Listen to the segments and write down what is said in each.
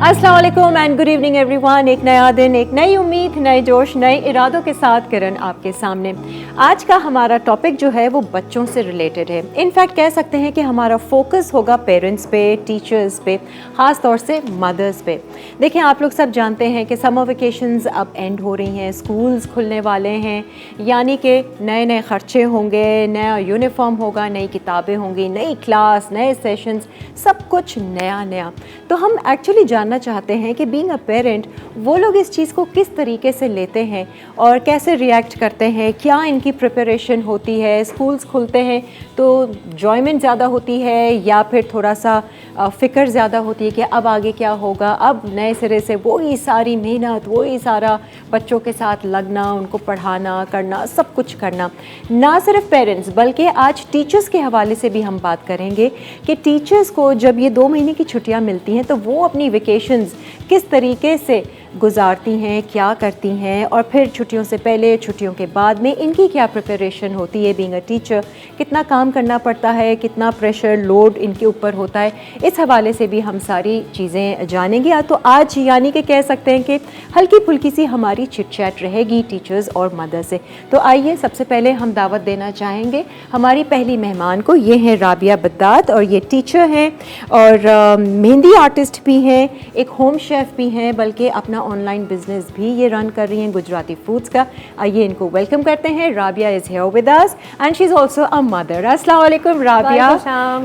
अस्सलाम वालेकुम and good evening everyone. एक नया दिन, एक नई उम्मीद, नए जोश, नए इरादों के साथ किरण आपके सामने। आज का हमारा टॉपिक जो है वो बच्चों से रिलेटेड है। इनफैक्ट कह सकते हैं कि हमारा फोकस होगा पेरेंट्स पे, टीचर्स पे, ख़ास तौर से मदर्स पे। देखिए, आप लोग सब जानते हैं कि समर वेकेशंस अब एंड हो रही हैं, स्कूल्स खुलने वाले हैं, यानी कि नए नए ख़र्चे होंगे, नया यूनिफॉर्म होगा, नई किताबें होंगी, नई क्लास, नए सेशंस, सब कुछ नया नया। तो हम एक्चुअली जानना चाहते हैं कि बीइंग अ पेरेंट वो लोग इस चीज़ को किस तरीके से लेते हैं और कैसे रिएक्ट करते हैं, क्या इनकी प्रिपरेशन होती है। स्कूल्स खुलते हैं तो एंजॉयमेंट ज़्यादा होती है या फिर थोड़ा सा फ़िक्र ज़्यादा होती है कि अब आगे क्या होगा, अब नए सिरे से वही सारी मेहनत, वही सारा बच्चों के साथ लगना, उनको पढ़ाना करना, सब कुछ करना। ना सिर्फ पेरेंट्स बल्कि आज टीचर्स के हवाले से भी हम बात करेंगे कि टीचर्स को जब ये 2 महीने की छुट्टियां मिलती हैं तो वो अपनी वेकेशंस किस तरीके से गुजारती हैं, क्या करती हैं, और फिर छुट्टियों से पहले, छुट्टियों के बाद में इनकी क्या प्रिपरेशन होती है। बीइंग अ टीचर कितना काम करना पड़ता है, कितना प्रेशर लोड इनके ऊपर होता है, इस हवाले से भी हम सारी चीज़ें जानेंगे। तो आज यानी कि कह सकते हैं कि हल्की फुल्की सी हमारी चिट चैट रहेगी टीचर्स और मदर से। तो आइए सबसे पहले हम दावत देना चाहेंगे हमारी पहली मेहमान को। ये हैं राबिया बद्दात और ये टीचर हैं और मेहंदी आर्टिस्ट भी हैं, एक होम शेफ़ भी हैं, बल्कि अपना ऑनलाइन बिजनेस भी ये रन कर रही हैं गुजराती फूड्स का। आइए इनको वेलकम करते हैं। Rabia is here with us and she is also a mother. अस्सलाम वालेकुम Rabia,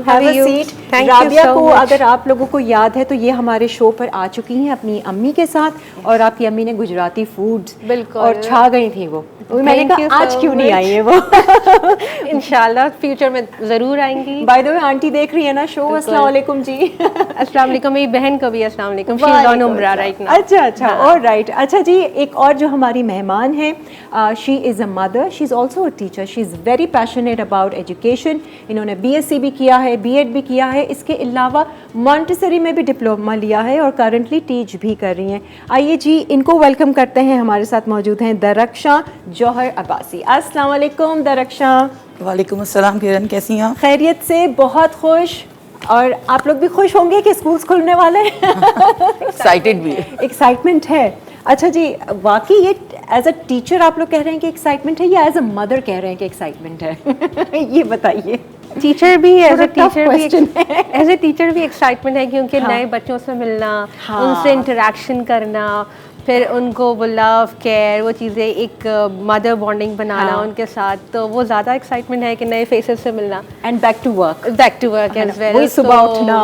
have a seat. Rabia को अगर आप लोगों को याद है तो ये हमारे शो पर आ चुकी हैं अपनी अम्मी के साथ और आपकी अम्मी ने गुजराती फूड्स और छा गई थी वो। मैंने कहा आज क्यों नहीं आई है वो। इंशाल्लाह फ्यूचर में ज़रूर आएंगी। बाय द वे आंटी देख रही है ना शो। अस्सलाम वालेकुम जी। अस्सलाम वालेकुम। मेरी बहन को भी अस्सलाम वालेकुम। शी इज़ ऑन उम्रा राइट नाउ। अच्छा अच्छा, ऑल राइट। अच्छा जी, एक और जो हमारी मेहमान है, she is a mother, she is also a teacher, she is very passionate about education. इन्होंने BSc भी किया है, B.Ed भी किया है, इसके अलावा मॉन्टेसरी में भी डिप्लोमा लिया है और करंटली टीच भी कर रही हैं। आइए जी, इनको वेलकम करते हैं। हमारे साथ मौजूद हैं दरख्शां जौहर अब्बासी। अस्सलाम वालेकुम दरख्शां। वालेकुम अस्सलाम किरण, कैसी हैं आप? खैरियत से, बहुत खुश। और आप लोग भी खुश होंगे कि स्कूल्स खुलने वाले हैं। एक्साइटेड भी है। एक्साइटमेंट है। अच्छा जी, वाकई ये एज अ टीचर आप लोग कह रहे हैं कि एक्साइटमेंट है या एज अ मदर कह रहे हैं कि एक्साइटमेंट है? ये बताइए। टीचर भी एज ए है। टीचर भी एक्साइटमेंट है क्योंकि हाँ। नए बच्चों से मिलना, हाँ। उनसे इंटरेक्शन करना, फिर उनको वो लव केयर, वो चीज़ें, एक मदर बॉन्डिंग बनाना हाँ। उनके साथ, तो वो ज़्यादा एक्साइटमेंट है कि नए फेसेस से मिलना। And back to work as well. वही सुबह उठना,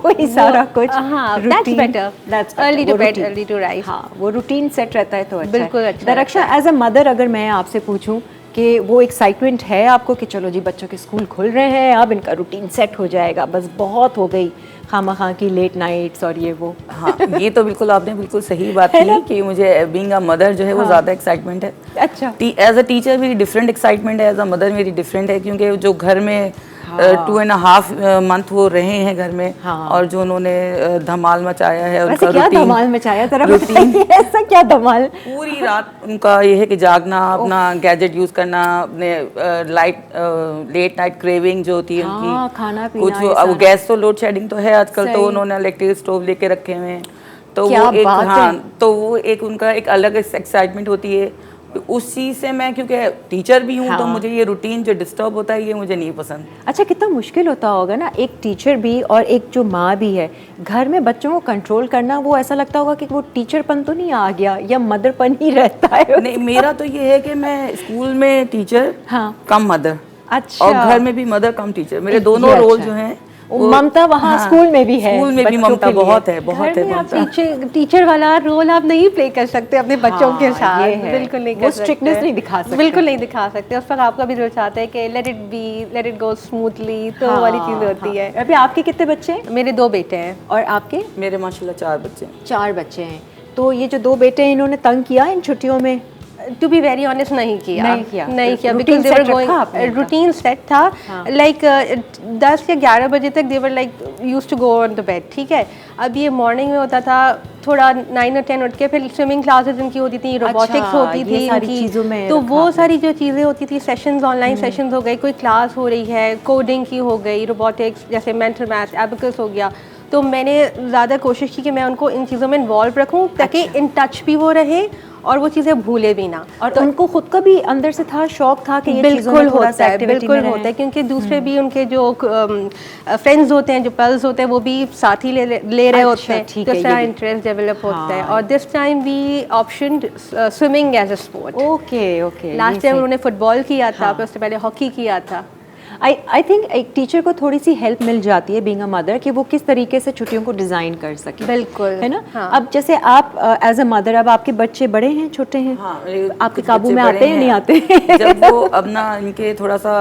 वही सारा कुछ। हाँ, that's better. Early to bed, early to rise. हाँ, वो रूटीन सेट रहता है तो अच्छा बिल्कुल है। अच्छा दरख्शां, एज अ मदर अगर मैं आपसे पूछूं कि वो एक्साइटमेंट है आपको कि चलो जी बच्चों के स्कूल खुल रहे हैं, अब इनका रूटीन सेट हो जाएगा, बस बहुत हो गई खामा की लेट नाइट्स और ये वो। हाँ, ये तो बिल्कुल आपने बिल्कुल सही बात की कि मुझे बीइंग अ मदर जो है वो ज़्यादा एक्साइटमेंट है। अच्छा। एज अ टीचर मेरी डिफरेंट एक्साइटमेंट है, एज अ मदर मेरी डिफरेंट है, क्योंकि जो घर में 2.5 मंथ वो रहे हैं घर में। हाँ। और जो उन्होंने धमाल मचाया है, वैसे उनका क्या रूटीन, धमाल मचाया जरा बताइए, ऐसा क्या धमाल? पूरी रात उनका ये है कि जागना, अपना गैजेट यूज़ करना, अपने लेट नाइट क्रेविंग जो होती है उनकी, हाँ, खाना पीना, कुछ वो गैस तो लोड शेडिंग तो है आजकल, तो उन्होंने इलेक्ट्रिक स्टोव लेके रखे हुए हैं, तो क्या वो एक, बात हाँ, है। तो वो एक उनका एक अलग एक्साइटमेंट होती है। उस चीज़ से मैं क्योंकि टीचर भी हूँ, हाँ। तो मुझे ये रूटीन जो डिस्टर्ब होता है ये मुझे नहीं पसंद। अच्छा, कितना मुश्किल होता होगा ना एक टीचर भी और एक जो माँ भी है, घर में बच्चों को कंट्रोल करना। वो ऐसा लगता होगा कि वो टीचरपन तो नहीं आ गया या मदरपन ही रहता है? नहीं, मेरा तो ये है कि मैं स्कूल में टीचर हाँ। कम मदर, अच्छा। और घर में भी मदर कम टीचर, मेरे दोनों ये रोल अच्छा जो हैं वो ममता वहाँ। हाँ, स्कूल में भी है, स्कूल में भी बच्चों ममता के लिए। बहुत है, बहुत घर है में आप ममता। टीचर वाला रोल आप नहीं प्ले कर सकते अपने बच्चों के हाँ, साथ। ये है। बिल्कुल नहीं वो कर सकते, स्ट्रिक्टनेस नहीं दिखा सकते। बिल्कुल नहीं दिखा सकते। उस पर आपका भी दिल चाहता है कि let it be, let it go smoothly, तो वो वाली चीज़ होती है। अभी आपके कितने बच्चे हैं? मेरे 2 बेटे हैं। और आपके? मेरे माशाल्लाह 4 बच्चे हैं। 4 बच्चे हैं। तो ये जो 2 बेटे हैं, इन्होंने तंग किया इन छुट्टियों में? टू बी वेरी ऑनेस्ट नहीं किया। नहीं किया because they were going, routine set था। लाइक 10 या 11 बजे तक they were like used to go on the bed, ठीक है। अब ये मॉर्निंग में होता था, थोड़ा 9 और 10 उठ के फिर स्विमिंग क्लासेस इनकी होती थी, रोबोटिक्स होती थी इनकी, तो वो सारी जो चीज़ें होती थी, सेशंस, ऑनलाइन सेशंस हो गई, कोई क्लास हो रही है, कोडिंग की हो गई, रोबोटिक्स जैसे मेंटल मैथ, एबेकस हो गया, तो मैंने ज़्यादा कोशिश की कि मैं उनको इन चीज़ों में इन्वॉल्व रखूं ताकि इन टच भी वो रहे और वो चीज़ें भूले भी ना। और तो उनको खुद का भी अंदर से था, शौक था कि ये चीज़ों में बिल्कुल थोड़ा होता सा है, एक्टिविटी बिल्कुल में होता है, रहें। क्योंकि दूसरे भी उनके जो फ्रेंड्स होते हैं, जो पल्स होते हैं, वो भी साथ ही ले रहे अच्छा, होते हैं, ठीक तो है, इस ये तरह भी। इंटरेस्ट डेवलप होता है। हाँ। और this time we option swimming as a sport. Okay okay, last time उन्होंने फुटबॉल किया था, फिर उससे पहले हॉकी किया था। आई थिंक एक टीचर को थोड़ी सी हेल्प मिल जाती है बीइंग अ मदर कि वो किस तरीके से छुट्टियों को डिज़ाइन कर सके। बिल्कुल, है ना। हाँ। अब जैसे आप एज अ मदर, अब आपके बच्चे बड़े हैं, छोटे हैं? हाँ, मेरे आपके कुछ काबू बच्चे में बड़े आते हैं, नहीं हैं। आते? जब वो अब ना इनके थोड़ा सा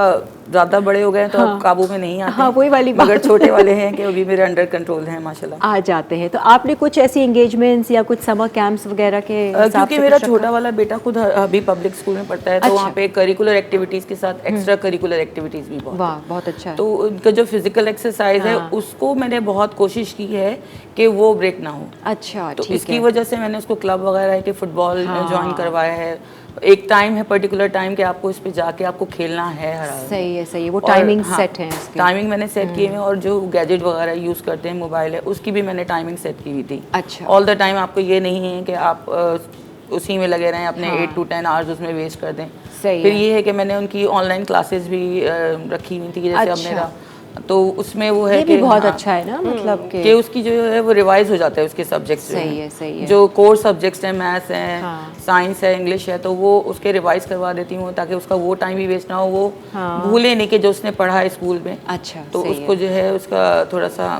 ज़्यादा बड़े हो गए हैं तो अब काबू में नहीं आते हाँ, हैं। वही वाली मगर बात। छोटे वाले हैं कि अभी मेरे अंडर कंट्रोल हैं माशाल्लाह। आ जाते हैं। तो आपने कुछ ऐसी एंगेजमेंट्स या कुछ समर कैंप्स वगैरह के हिसाब क्योंकि से मेरा कुछ छोटा रखा? वाला बेटा खुद अभी पब्लिक स्कूल में पढ़ता है, तो अच्छा। वहाँ पे करिकुलर एक्टिविटीज़ के साथ एक्स्ट्रा करिकुलर एक्टिविटीज़ भी बहुत वाह, हैं। बहुत अच्छा है। तो उनका जो फिजिकल एक्सरसाइज है उसको मैंने बहुत कोशिश की है कि वो ब्रेक ना हो। अच्छा, तो ठीक इसकी है। वजह से मैंने उसको क्लब वगैरह के फुटबॉल ज्वाइन करवाया है। एक टाइम है, पर्टिकुलर टाइम कि आपको इस पे जाके आपको खेलना है हर हाल में। सही है, सही है। वो और टाइमिंग हाँ, सेट है उसके। टाइमिंग मैंने सेट किए हुए हैं, और जो गैजेट वगैरह यूज़ करते हैं, मोबाइल है, उसकी भी मैंने टाइमिंग सेट की हुई थी। अच्छा। ऑल द टाइम आपको ये नहीं है कि आप उसी में लगे रहें, अपने 8 to 10 आवर्स उसमें वेस्ट कर दें। सही फिर है। ये है कि मैंने उनकी ऑनलाइन क्लासेस भी रखी हुई थी कि जैसे अब अच्छा। मेरा, तो उसमें वो है ये कि भी बहुत हाँ, अच्छा है ना, मतलब कि उसकी जो है वो रिवाइज हो जाता है उसके सब्जेक्ट्स। सही है, सही है। जो कोर सब्जेक्ट्स हैं, मैथ्स हैं, हाँ। साइंस है, इंग्लिश है, तो वो उसके रिवाइज करवा देती हूँ ताकि उसका वो टाइम भी वेस्ट ना हो, वो भूले नहीं कि जो उसने पढ़ा है स्कूल में। अच्छा, तो सही उसको है। जो है उसका थोड़ा सा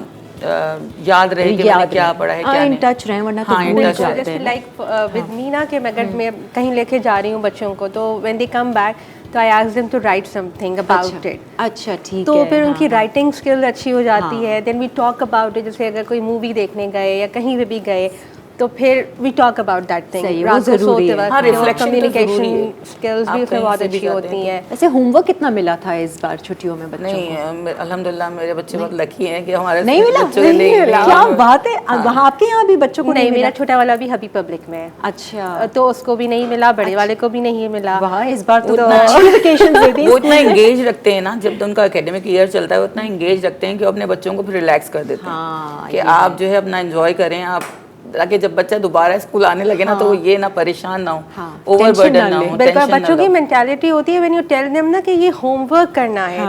याद रहे कि मैंने क्या पढ़ा है, क्या इन नहीं। टच रहें, वरना तो हाँ, in भूल touch जाते जैसे हैं। लाइक विद मी ना, कि अगर मैं कहीं लेके जा रही हूँ बच्चों को, तो व्हेन दे कम बैक तो I ask them to write something about it. अच्छा, ठीक तो है। फिर उनकी हाँ, राइटिंग स्किल अच्छी हो जाती है। Then we talk about it, जैसे अगर कोई मूवी देखने गए या कहीं पे भी गए, तो फिर वी टॉक अबाउट दैट सही है, थिंग। वो रात को ज़रूरी सोते है। वक्त हाँ, reflection तो कम्युनिकेशन ज़रूरी है। स्किल्स आप भी उसमें कहीं बहुत से भी अच्छी जाते होती हैं हैं। वैसे होमवर्क कितना मिला था इस बार छुट्टियों में बच्चों नहीं, को? अल्हम्दुलिल्लाह मेरे बच्चे बहुत लकी हैं कि हमारे नहीं मिला? बच्चों के नहीं मिला? क्या नहीं, बात है। वहाँ आपके यहाँ भी बच्चों को नहीं, नहीं मेरा मिला? छोटा वाला भी हबी पब्लिक में है, अच्छा, तो उसको भी नहीं मिला, बड़े वाले को भी नहीं मिला। वाह, इस बार तो उतना- अच्छी वेकेशन दे दी। वो इतना एंगेज रखते हैं ना, जब तो उनका एकेडमिक ईयर चलता है वो इतना एंगेज रखते हैं कि वो अपने बच्चों को फिर रिलैक्स कर देते हैं हाँ, कि आप जो है अपना एंजॉय करें, आप ताकि जब बच्चा दोबारा स्कूल आने लगे ना, तो वो ये ना परेशान ना हो, हाँ, ओवर tension बर्डन ना ना ले। हो, बिल्कुल, टेंशन ना बच्चों की लो। मेंटालिटी होती है व्हेन यू टेल देम ना कि ये होमवर्क करना है,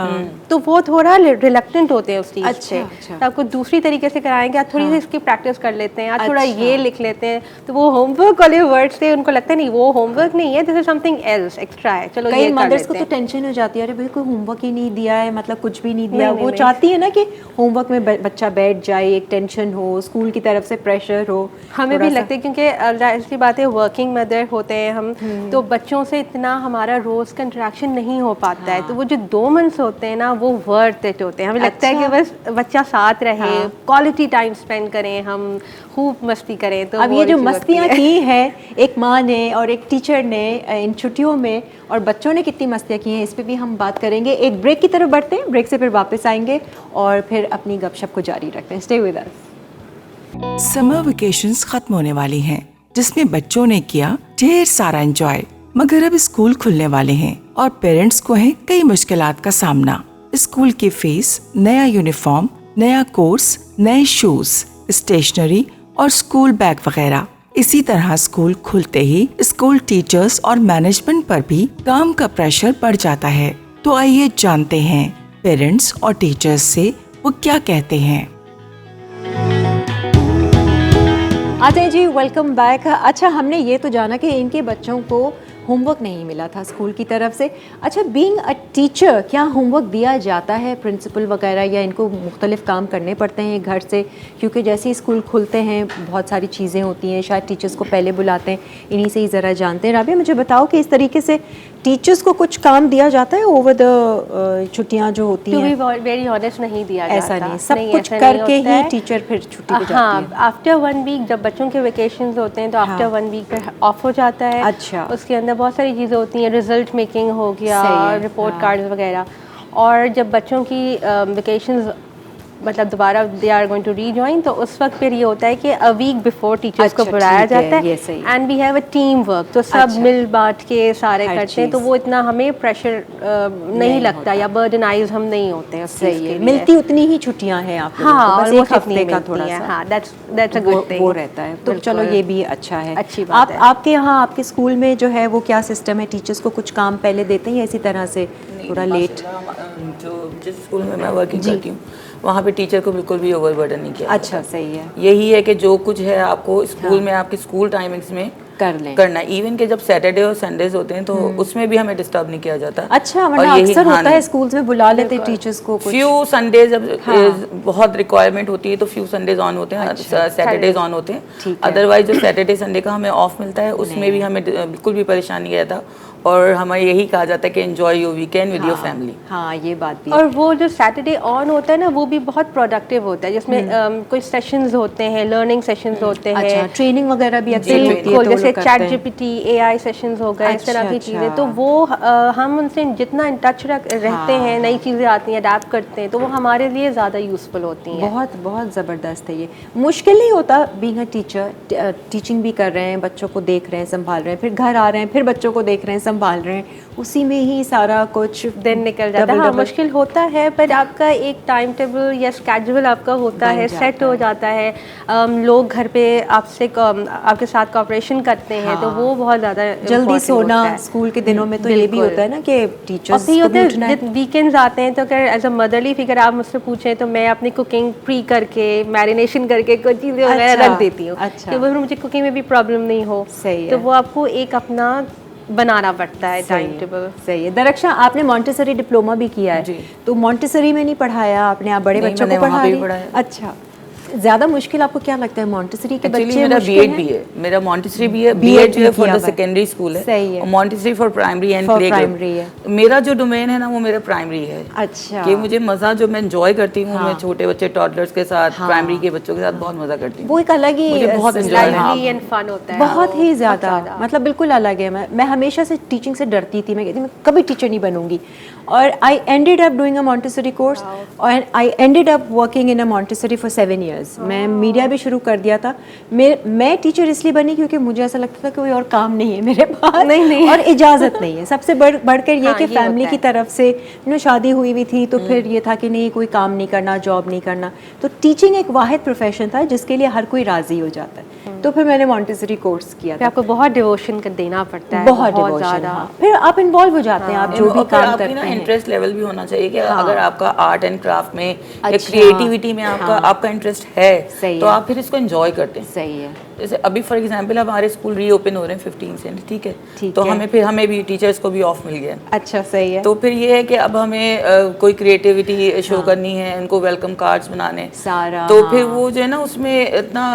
तो वो थोड़ा रिलक्टेंट होते हैं उस चीज़ अच्छा, से। अच्छा। तो आपको दूसरी तरीके से कराएंगे, आप थोड़ी सी इसकी प्रैक्टिस कर लेते हैं, आप थोड़ा अच्छा। ये लिख लेते हैं, तो वो होमवर्क वाले वर्ड से उनको लगता है नहीं वो होमवर्क नहीं है, this is something else extra है, चलो कई ये कर मदर्स को लेते तो हैं। टेंशन हो जाती है, अरे भाई कोई होमवर्क ही नहीं दिया है, मतलब कुछ भी नहीं दिया। नहीं, वो नहीं, चाहती है ना कि होमवर्क में बच्चा बैठ जाए, एक टेंशन हो, स्कूल की तरफ से प्रेशर हो। हमें भी थोड़ा सा। लगता है क्योंकि ऐसी बात है, वर्किंग मदर होते हैं हम, तो बच्चों से इतना हमारा रोज का इंटरेक्शन नहीं हो पाता है, तो वो जो 2 मंथ्स होते हैं ना, वो वर्थ इट होते हैं। हमें लगता है कि बस बच्चा साथ रहे, क्वालिटी टाइम स्पेंड करें, हम खूब मस्ती करें। तो अब वो ये जो अच्छी लगती मस्तियाँ है। की हैं एक माँ ने और एक टीचर ने इन छुट्टियों में, और बच्चों ने कितनी मस्तियाँ की हैं, इस पे भी हम बात करेंगे। एक ब्रेक की तरफ बढ़ते हैं, ब्रेक से फिर वापस आएंगे और फिर अपनी गपशप को जारी रखते हैं। Stay with us. Summer vacations खत्म होने वाली हैं, जिसमें बच्चों ने किया ढेर सारा एंजॉय, मगर अब स्कूल खुलने वाले हैं और पेरेंट्स को है कई मुश्किलात का सामना। स्कूल की फीस, नया यूनिफॉर्म, नया कोर्स, नए शूज, स्टेशनरी और स्कूल बैग वगैरह। इसी तरह स्कूल खुलते ही स्कूल टीचर्स और मैनेजमेंट पर भी काम का प्रेशर बढ़ जाता है। तो आइए जानते हैं पेरेंट्स और टीचर्स से वो क्या कहते हैं। आते हैं जी, वेलकम बैक। अच्छा, हमने ये तो जाना कि इनके बच्चों को होमवर्क नहीं मिला था स्कूल की तरफ से। अच्छा, बीइंग अ टीचर, क्या होमवर्क दिया जाता है प्रिंसिपल वगैरह, या इनको मुख्तलिफ काम करने पड़ते हैं घर से? क्योंकि जैसे ही स्कूल खुलते हैं बहुत सारी चीज़ें होती हैं, शायद टीचर्स को पहले बुलाते हैं। इन्हीं से ही ज़रा जानते हैं। राबिया, मुझे बताओ कि इस तरीके से टीचर्स को कुछ काम दिया जाता है ओवर द छुट्टियाँ जो होती टू बी हैं? वेरी ऑनेस्ट, नहीं दिया जाता। ऐसा नहीं, सब कुछ ऐसा नहीं करके होता ही है। टीचर फिर छुट्टी पे जाती हाँ, है। आफ्टर 1 वीक जब बच्चों के वेकेशंस होते हैं, तो आफ्टर 1 वीक पे ऑफ हो जाता है। अच्छा। उसके अंदर बहुत सारी चीज़ें होती हैं, रिजल्ट मेकिंग हो गया, सही है, रिपोर्ट हाँ। कार्ड्स वगैरह। और जब बच्चों की वेकेशंस मतलब दोबारा they are going to rejoin, तो उस वक्त फिर ये होता है कि अ वीक बिफोर टीचर्स को अच्छा, बुलाया ठीक है, जाता ये है सही है। And we have a team work, तो सब अच्छा। मिल बांट के सारे हर करते हैं, तो चीज़। वो इतना हमें प्रेशर नहीं लगता या बर्डनाइज हम नहीं होते हैं उस चीज़ सही के है, लिए। मिलती उतनी ही छुट्टियां हैं आप लोगों हाँ, को, बस almost एक हफ्ते इतनी का मिलती थोड़ा हैं। सा हाँ, that's a वो good thing। वो रहता है, तो बिल्कुल। चलो ये भी अच्छा है। अच्छी बात है। आपके यहाँ आपके स्कूल में जो है वो क्या सिस्टम है, टीचर्स को कुछ काम पहले देते हैं या इसी तरह से थोड़ा लेट? जो जिस स्कूल में मैं वर्किंग करती हूँ वहाँ पे टीचर को बिल्कुल भी ओवरबर्डन नहीं किया अच्छा, सही है, यही है कि जो कुछ है आपको स्कूल में आपके स्कूल टाइमिंग्स में कर लें। करना है। इवन के जब सैटरडे और संडेज होते हैं तो उसमें भी हमें डिस्टर्ब नहीं किया जाता। अच्छा, और वरना यही- अक्सर हाँ, होता है स्कूल्स में बुला लेते टीचर्स को कुछ। फ्यू संडेज जब बहुत रिक्वायरमेंट होती है तो फ्यू संडेज ऑन होते हैं, सैटरडेज ऑन होते हैं। ठीक है। अदरवाइज जो सैटरडे संडे का हमें ऑफ मिलता है उसमें भी हमें बिल्कुल भी परेशानी नहीं रहता और हमें यही कहा जाता है कि enjoy your weekend with your family. हाँ, ये बात भी। और वो जो सैटरडे ऑन होता है ना, वो भी बहुत प्रोडक्टिव होता है, जिसमें कोई सेशंस होते हैं, लर्निंग सेशंस होते हैं। अच्छा, ट्रेनिंग वगैरह भी अक्सर होती है बिल्कुल, तो वो जैसे लोग करते चैट हैं। जीपीटी, एआई सेशंस हो गए, इस तरह की अच्छा, चीज़ें, अच्छा। तो वो हम उनसे जितना इन टच रहते हैं, नई चीज़ें आती हैं, अडेप्ट करते हैं, तो वो हमारे लिए ज़्यादा यूज़फुल होती हैं। बहुत बहुत ज़बरदस्त है ये। मुश्किल नहीं होता बीइंग अ टीचर, टीचिंग भी कर रहे हैं, बच्चों को देख रहे हैं, संभाल रहे हैं, फिर घर आ रहे हैं, फिर बच्चों को देख रहे हैं, संभाल रहे हैं, उसी में ही सारा कुछ दिन निकल जाता है। हाँ, मुश्किल होता है, पर आपका एक टाइम टेबल या स्केड्यूल आपका होता बन है, जाता सेट हो जाता है। लोग घर पे आपसे आपके साथ कोऑपरेशन करते हैं, तो वो बहुत ज़्यादा जल्दी important सोना होता है। स्कूल के दिनों में तो ये भी बिल्कुल। होता है ना कि और टीचर्स फिर को होते भी उठना है। हैं वीकेंड्स आते हैं, तो अगर एज अ मदरली फिगर आप मुझसे पूछें तो मैं अपनी कुकिंग प्री करके, मैरिनेशन करके कुछ चीज़ें वगैरह अच्छा, रख देती हूँ अच्छा। कि वो मुझे कुकिंग में भी प्रॉब्लम नहीं हो। सही है। तो वो आपको एक अपना बनाना पड़ता है टाइम टेबल। सही है। दरक्षा, आपने मॉन्टेसरी डिप्लोमा भी किया है, जी। तो मॉन्टेसरी में नहीं पढ़ाया आपने, आप बड़े नहीं, बच्चों मैंने को पढ़ा वहाँ पे भी रही? पढ़ाया। अच्छा, ज़्यादा मुश्किल आपको क्या लगता है मॉन्टेसरी के एक्चुअली बच्चे? मेरा मुश्किल बीएड हैं? भी है, मेरा मॉन्टेसरी भी है, B.Ed बीएड जो है भी फॉर किया द हुआ है। सेकेंडरी स्कूल है सही है। और Montessori for primary and For play primary है। मेरा जो डोमेन है ना वो मेरा प्राइमरी है। अच्छा, कि मुझे मज़ा जो मैं एंजॉय करती हूँ मैं छोटे बच्चे टॉडलर्स के साथ, प्राइमरी के बच्चों के साथ बहुत मज़ा करती हूँ। वो एक अलग ही मुझे बहुत enjoy है। लाइवली एंड फन होता है। बहुत वो, ही ज़्यादा, मतलब बिल्कुल अलग है। मैं हमेशा से टीचिंग से डरती थी, मैं कहती मैं कभी टीचर नहीं बनूंगी, और I ended up doing a Montessori course और I ended up working in a Montessori for 7 years। मैं मीडिया भी शुरू कर दिया था। मैं टीचर इसलिए बनी क्योंकि मुझे ऐसा लगता था कि कोई और काम नहीं है मेरे पास, नहीं। और इजाज़त नहीं है। सबसे बढ़कर ये हाँ, कि ये फैमिली होता की है। तरफ से शादी हुई हुई थी, तो फिर ये था कि नहीं, कोई काम नहीं करना, जॉब नहीं करना, तो टीचिंग एक वाहिद प्रोफेशन था जिसके लिए हर कोई राज़ी हो जाता है। तो फिर मैंने मॉन्टेसरी कोर्स किया फिर था। आपको बहुत डिवोशन कर देना पड़ता है, बहुत डिवोशन, ज़्यादा। हाँ। फिर आप इन्वॉल्व हो जाते हैं, आप जो भी और फिर काम आपकी करते ना हैं। इंटरेस्ट लेवल भी होना चाहिए कि अगर आपका आर्ट एंड क्राफ्ट में या अच्छा, क्रिएटिविटी में आपका इंटरेस्ट है सही तो है। आप फिर इसको एंजॉय करते हैं। सही है। जैसे अभी फॉर एग्जांपल हमारे स्कूल रीओपन हो रहे हैं 15 से, ठीक है, ठीक तो है। हमें भी टीचर्स को भी ऑफ मिल गया है। अच्छा, सही है। तो फिर ये है कि अब हमें कोई क्रिएटिविटी शो करनी है, उनको वेलकम कार्ड्स बनाने सारा, तो फिर वो जो है ना उसमें इतना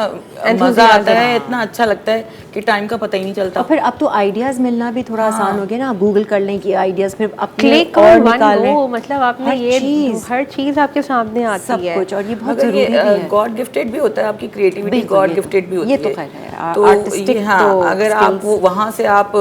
मज़ा आता है, इतना अच्छा लगता है कि टाइम का पता ही नहीं चलता। और फिर अब तो आइडियाज़ मिलना भी थोड़ा आसान हो गया ना, आप गूगल कर लें कि आइडियाज़, फिर अपने क्लिक और और निकाल वन लें, गो, मतलब आपने हर चीज़ आपके सामने आती सब है। कुछ, और ये बहुत मगर ज़रूरी भी ये है। गॉड गिफ्टेड भी होता है, आपकी क्रिएटिविटी बिल्कुल, गॉड ये तो- गिफ्टेड भी होती ये है। तो खैर है, तो artistic ये हाँ, तो अगर आप skills। वहाँ से आप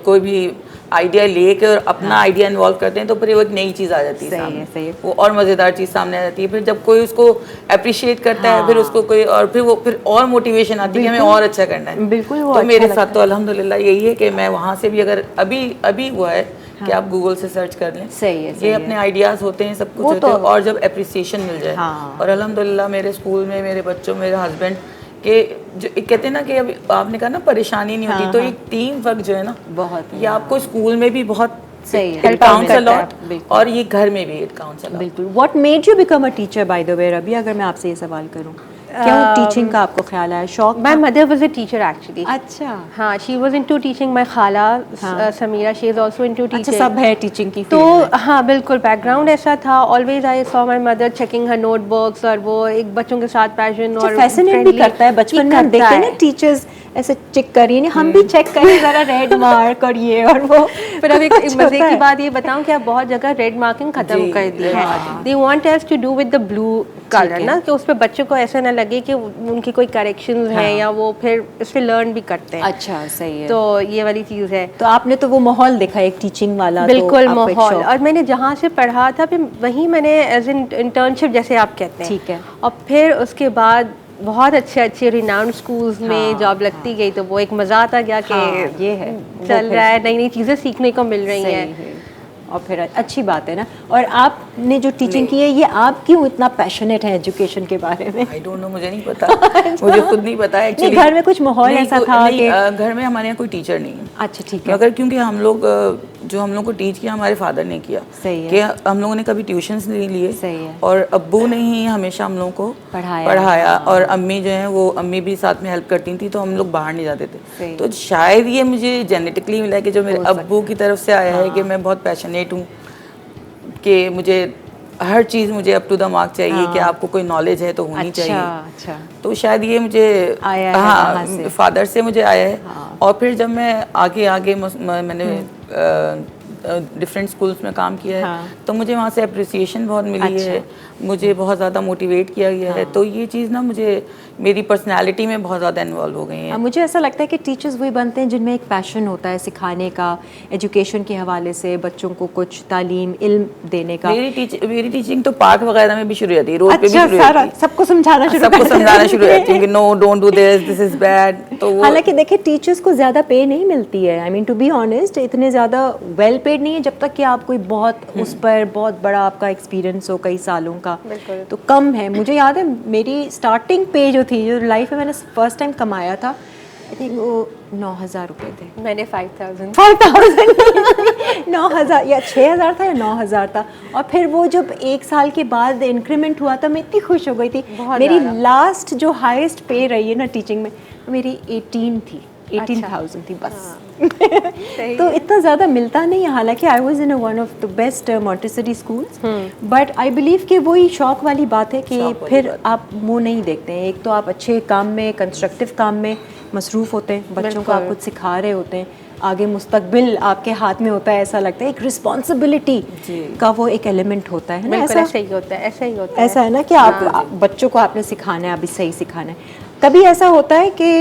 कोई भी आइडिया लेके और अपना आइडिया इन्वॉल्व करते हैं तो फिर वो एक नई चीज़ आ जाती है सही है, सामने, सही है। वो और मज़ेदार चीज़ सामने आ जाती है। फिर जब कोई उसको अप्रिशिएट करता है, फिर उसको कोई और फिर और मोटिवेशन आती है कि हमें और अच्छा करना है। बिल्कुल, वो तो अच्छा मेरे लगता साथ तो अल्हम्दुलिल्लाह यही है कि मैं वहाँ से भी अगर अभी हुआ है कि आप गूगल से सर्च कर लें, सही है, सही ये है। अपने आइडियाज़ होते हैं, सब कुछ वो होते हैं, तो- और जब अप्रिसिएशन मिल जाए, हाँ। और अल्हम्दुलिल्लाह मेरे स्कूल में मेरे बच्चों, मेरे हस्बैंड के जो कहते हैं ना कि अभी आपने कहा ना परेशानी नहीं होती, तो एक टीम वर्क जो है ना बहुत, ये आपको स्कूल में भी बहुत सही है, it help counts a करता है, lot, बिल्कुल। और ये घर में भी इट काउंट्स अ लॉट। बिल्कुल। What made you become a teacher by the way Rabi, अगर मैं आपसे ये सवाल करूं, क्या टीचिंग का आपको ख्याल आया, शौक माय था? Mother was a teacher actually. अच्छा, हाँ, she was into teaching. My खाला Samira, she is also into अच्छा, टीचिंग। सब है टीचिंग की तो फील्ड में। हाँ, बिल्कुल बैकग्राउंड ऐसा था। Always I saw my mother checking her notebooks, और वो एक बच्चों के साथ पैशन और फैसिनेट भी friendly करता है बचपन में, हम करता देखते हैं है। ना टीचर्स ऐसे चेक करिए, नहीं हम भी चेक करें ज़रा रेड मार्क और ये और वो। पर अब एक कुछ मजे होता की है। बात ये बताऊं कि अब बहुत जगह रेड मार्किंग खत्म जी, कर दी है। हाँ। They want us to do with the blue colour है। ना, कि उस पे बच्चों को ऐसा ना लगे कि उनकी कोई करेक्शंस हैं या वो फिर इससे लर्न भी करते हैं। अच्छा, सही है। तो ये वाली चीज़ है। तो आपने तो वो माहौल देखा एक टीचिंग वाला, बिल्कुल तो आपको एक माहौल, शौक- और मैंने जहाँ से पढ़ा था फिर वहीं मैंने एज इन इंटर्नशिप जैसे आप कहते हैं, ठीक है। और फिर उसके बाद बहुत अच्छे अच्छे रिनाउंड स्कूल्स में जॉब लगती गई, तो वो एक मज़ा आता गया कि हाँ, ये है। वो चल फिर- रहा है, नई नई चीज़ें सीखने को मिल रही सही हैं। है। और फिर अच्छी बात है ना। और आपने जो टीचिंग की है, ये आप क्यों इतना पैशनेट हैं एजुकेशन के बारे में? आई डोंट नो, मुझे नहीं पता, मुझे खुद नहीं पता है नहीं, घर में कुछ माहौल ऐसा था कि घर में हमारे यहाँ कोई टीचर नहीं है। अच्छा, ठीक है। मगर क्योंकि हम लोग जो हम लोग को टीच किया हमारे फादर ने किया, सही है। कि हम लोगों ने कभी ट्यूशंस नहीं लिए, सही है। और अब्बू ने ही हमेशा हम लोगों को पढ़ाया। और अम्मी जो है वो अम्मी भी साथ में हेल्प करती थी, तो हम लोग बाहर नहीं जाते सही। थे। तो शायद ये मुझे जेनेटिकली मिला है कि जो मेरे अब्बू की तरफ से आया है कि मैं बहुत पैशनेट हूँ, कि मुझे हर चीज़ मुझे अप टू द मार्क चाहिए, कि आपको कोई नॉलेज है तो होनी चाहिए। अच्छा। तो शायद ये मुझे आया है वहाँ से। हाँ, फादर से मुझे आया है। और फिर जब मैं आगे आगे मैंने डिफरेंट स्कूल्स में काम किया है, तो मुझे वहाँ से अप्रिसिएशन बहुत मिली है, मुझे बहुत ज़्यादा मोटिवेट किया गया है। तो ये चीज़ ना मुझे मेरी पर्सनालिटी में बहुत ज़्यादा इन्वॉल्व हो गई है। मुझे ऐसा लगता है कि टीचर्स वही बनते हैं जिनमें एक पैशन होता है सिखाने का, एजुकेशन के हवाले से बच्चों को कुछ तालीम इल्म देने का। मेरी टीचिंग तो पार्क वगैरह में भी शुरू होती है, रोड पे भी अच्छा, शुरू सारा होती है, सबको समझाना शुरू सबको कर समझाना देती शुरू हो है। जाती है कि no don't do this is bad. तो वो हालांकि देखिए टीचर्स को ज़्यादा पे नहीं मिलती है, I mean to be honest, इतने ज़्यादा वेल पेड नहीं है, जब तक कि आप कोई बहुत उस पर बहुत बड़ा आपका एक्सपीरियंस हो कई सालों का, तो कम है। मुझे याद है मेरी स्टार्टिंग पे जो थी, जो लाइफ में मैंने फर्स्ट टाइम कमाया था, आई थिंक वो 9,000 रुपये थे। मैंने 5,000 9,000 या 6,000 था या 9,000 था। और फिर वो जब एक साल के बाद इंक्रीमेंट हुआ था, मैं इतनी खुश हो गई थी। मेरी लास्ट जो हाईएस्ट पे रही है ना टीचिंग में, मेरी 18 थी, 18,000 थी बस। तो इतना ज़्यादा मिलता नहीं है। हालांकि I was in one of the best Montessori schools, but I believe कि वही शौक वाली बात है कि फिर आप मुँह नहीं देखते हैं। एक तो आप अच्छे काम में, कंस्ट्रक्टिव काम में मसरूफ़ होते हैं, बच्चों को आप कुछ सिखा रहे होते हैं, आगे मुस्तकबिल आपके हाथ में होता है, ऐसा लगता है एक रिस्पॉन्सिबिलिटी का वो एक एलिमेंट होता है ना। ऐसा ही होता है, ऐसा ही होता है। ऐसा है ना कि आप बच्चों को आपने सिखाना है, अभी सही सिखाना है। कभी ऐसा होता है कि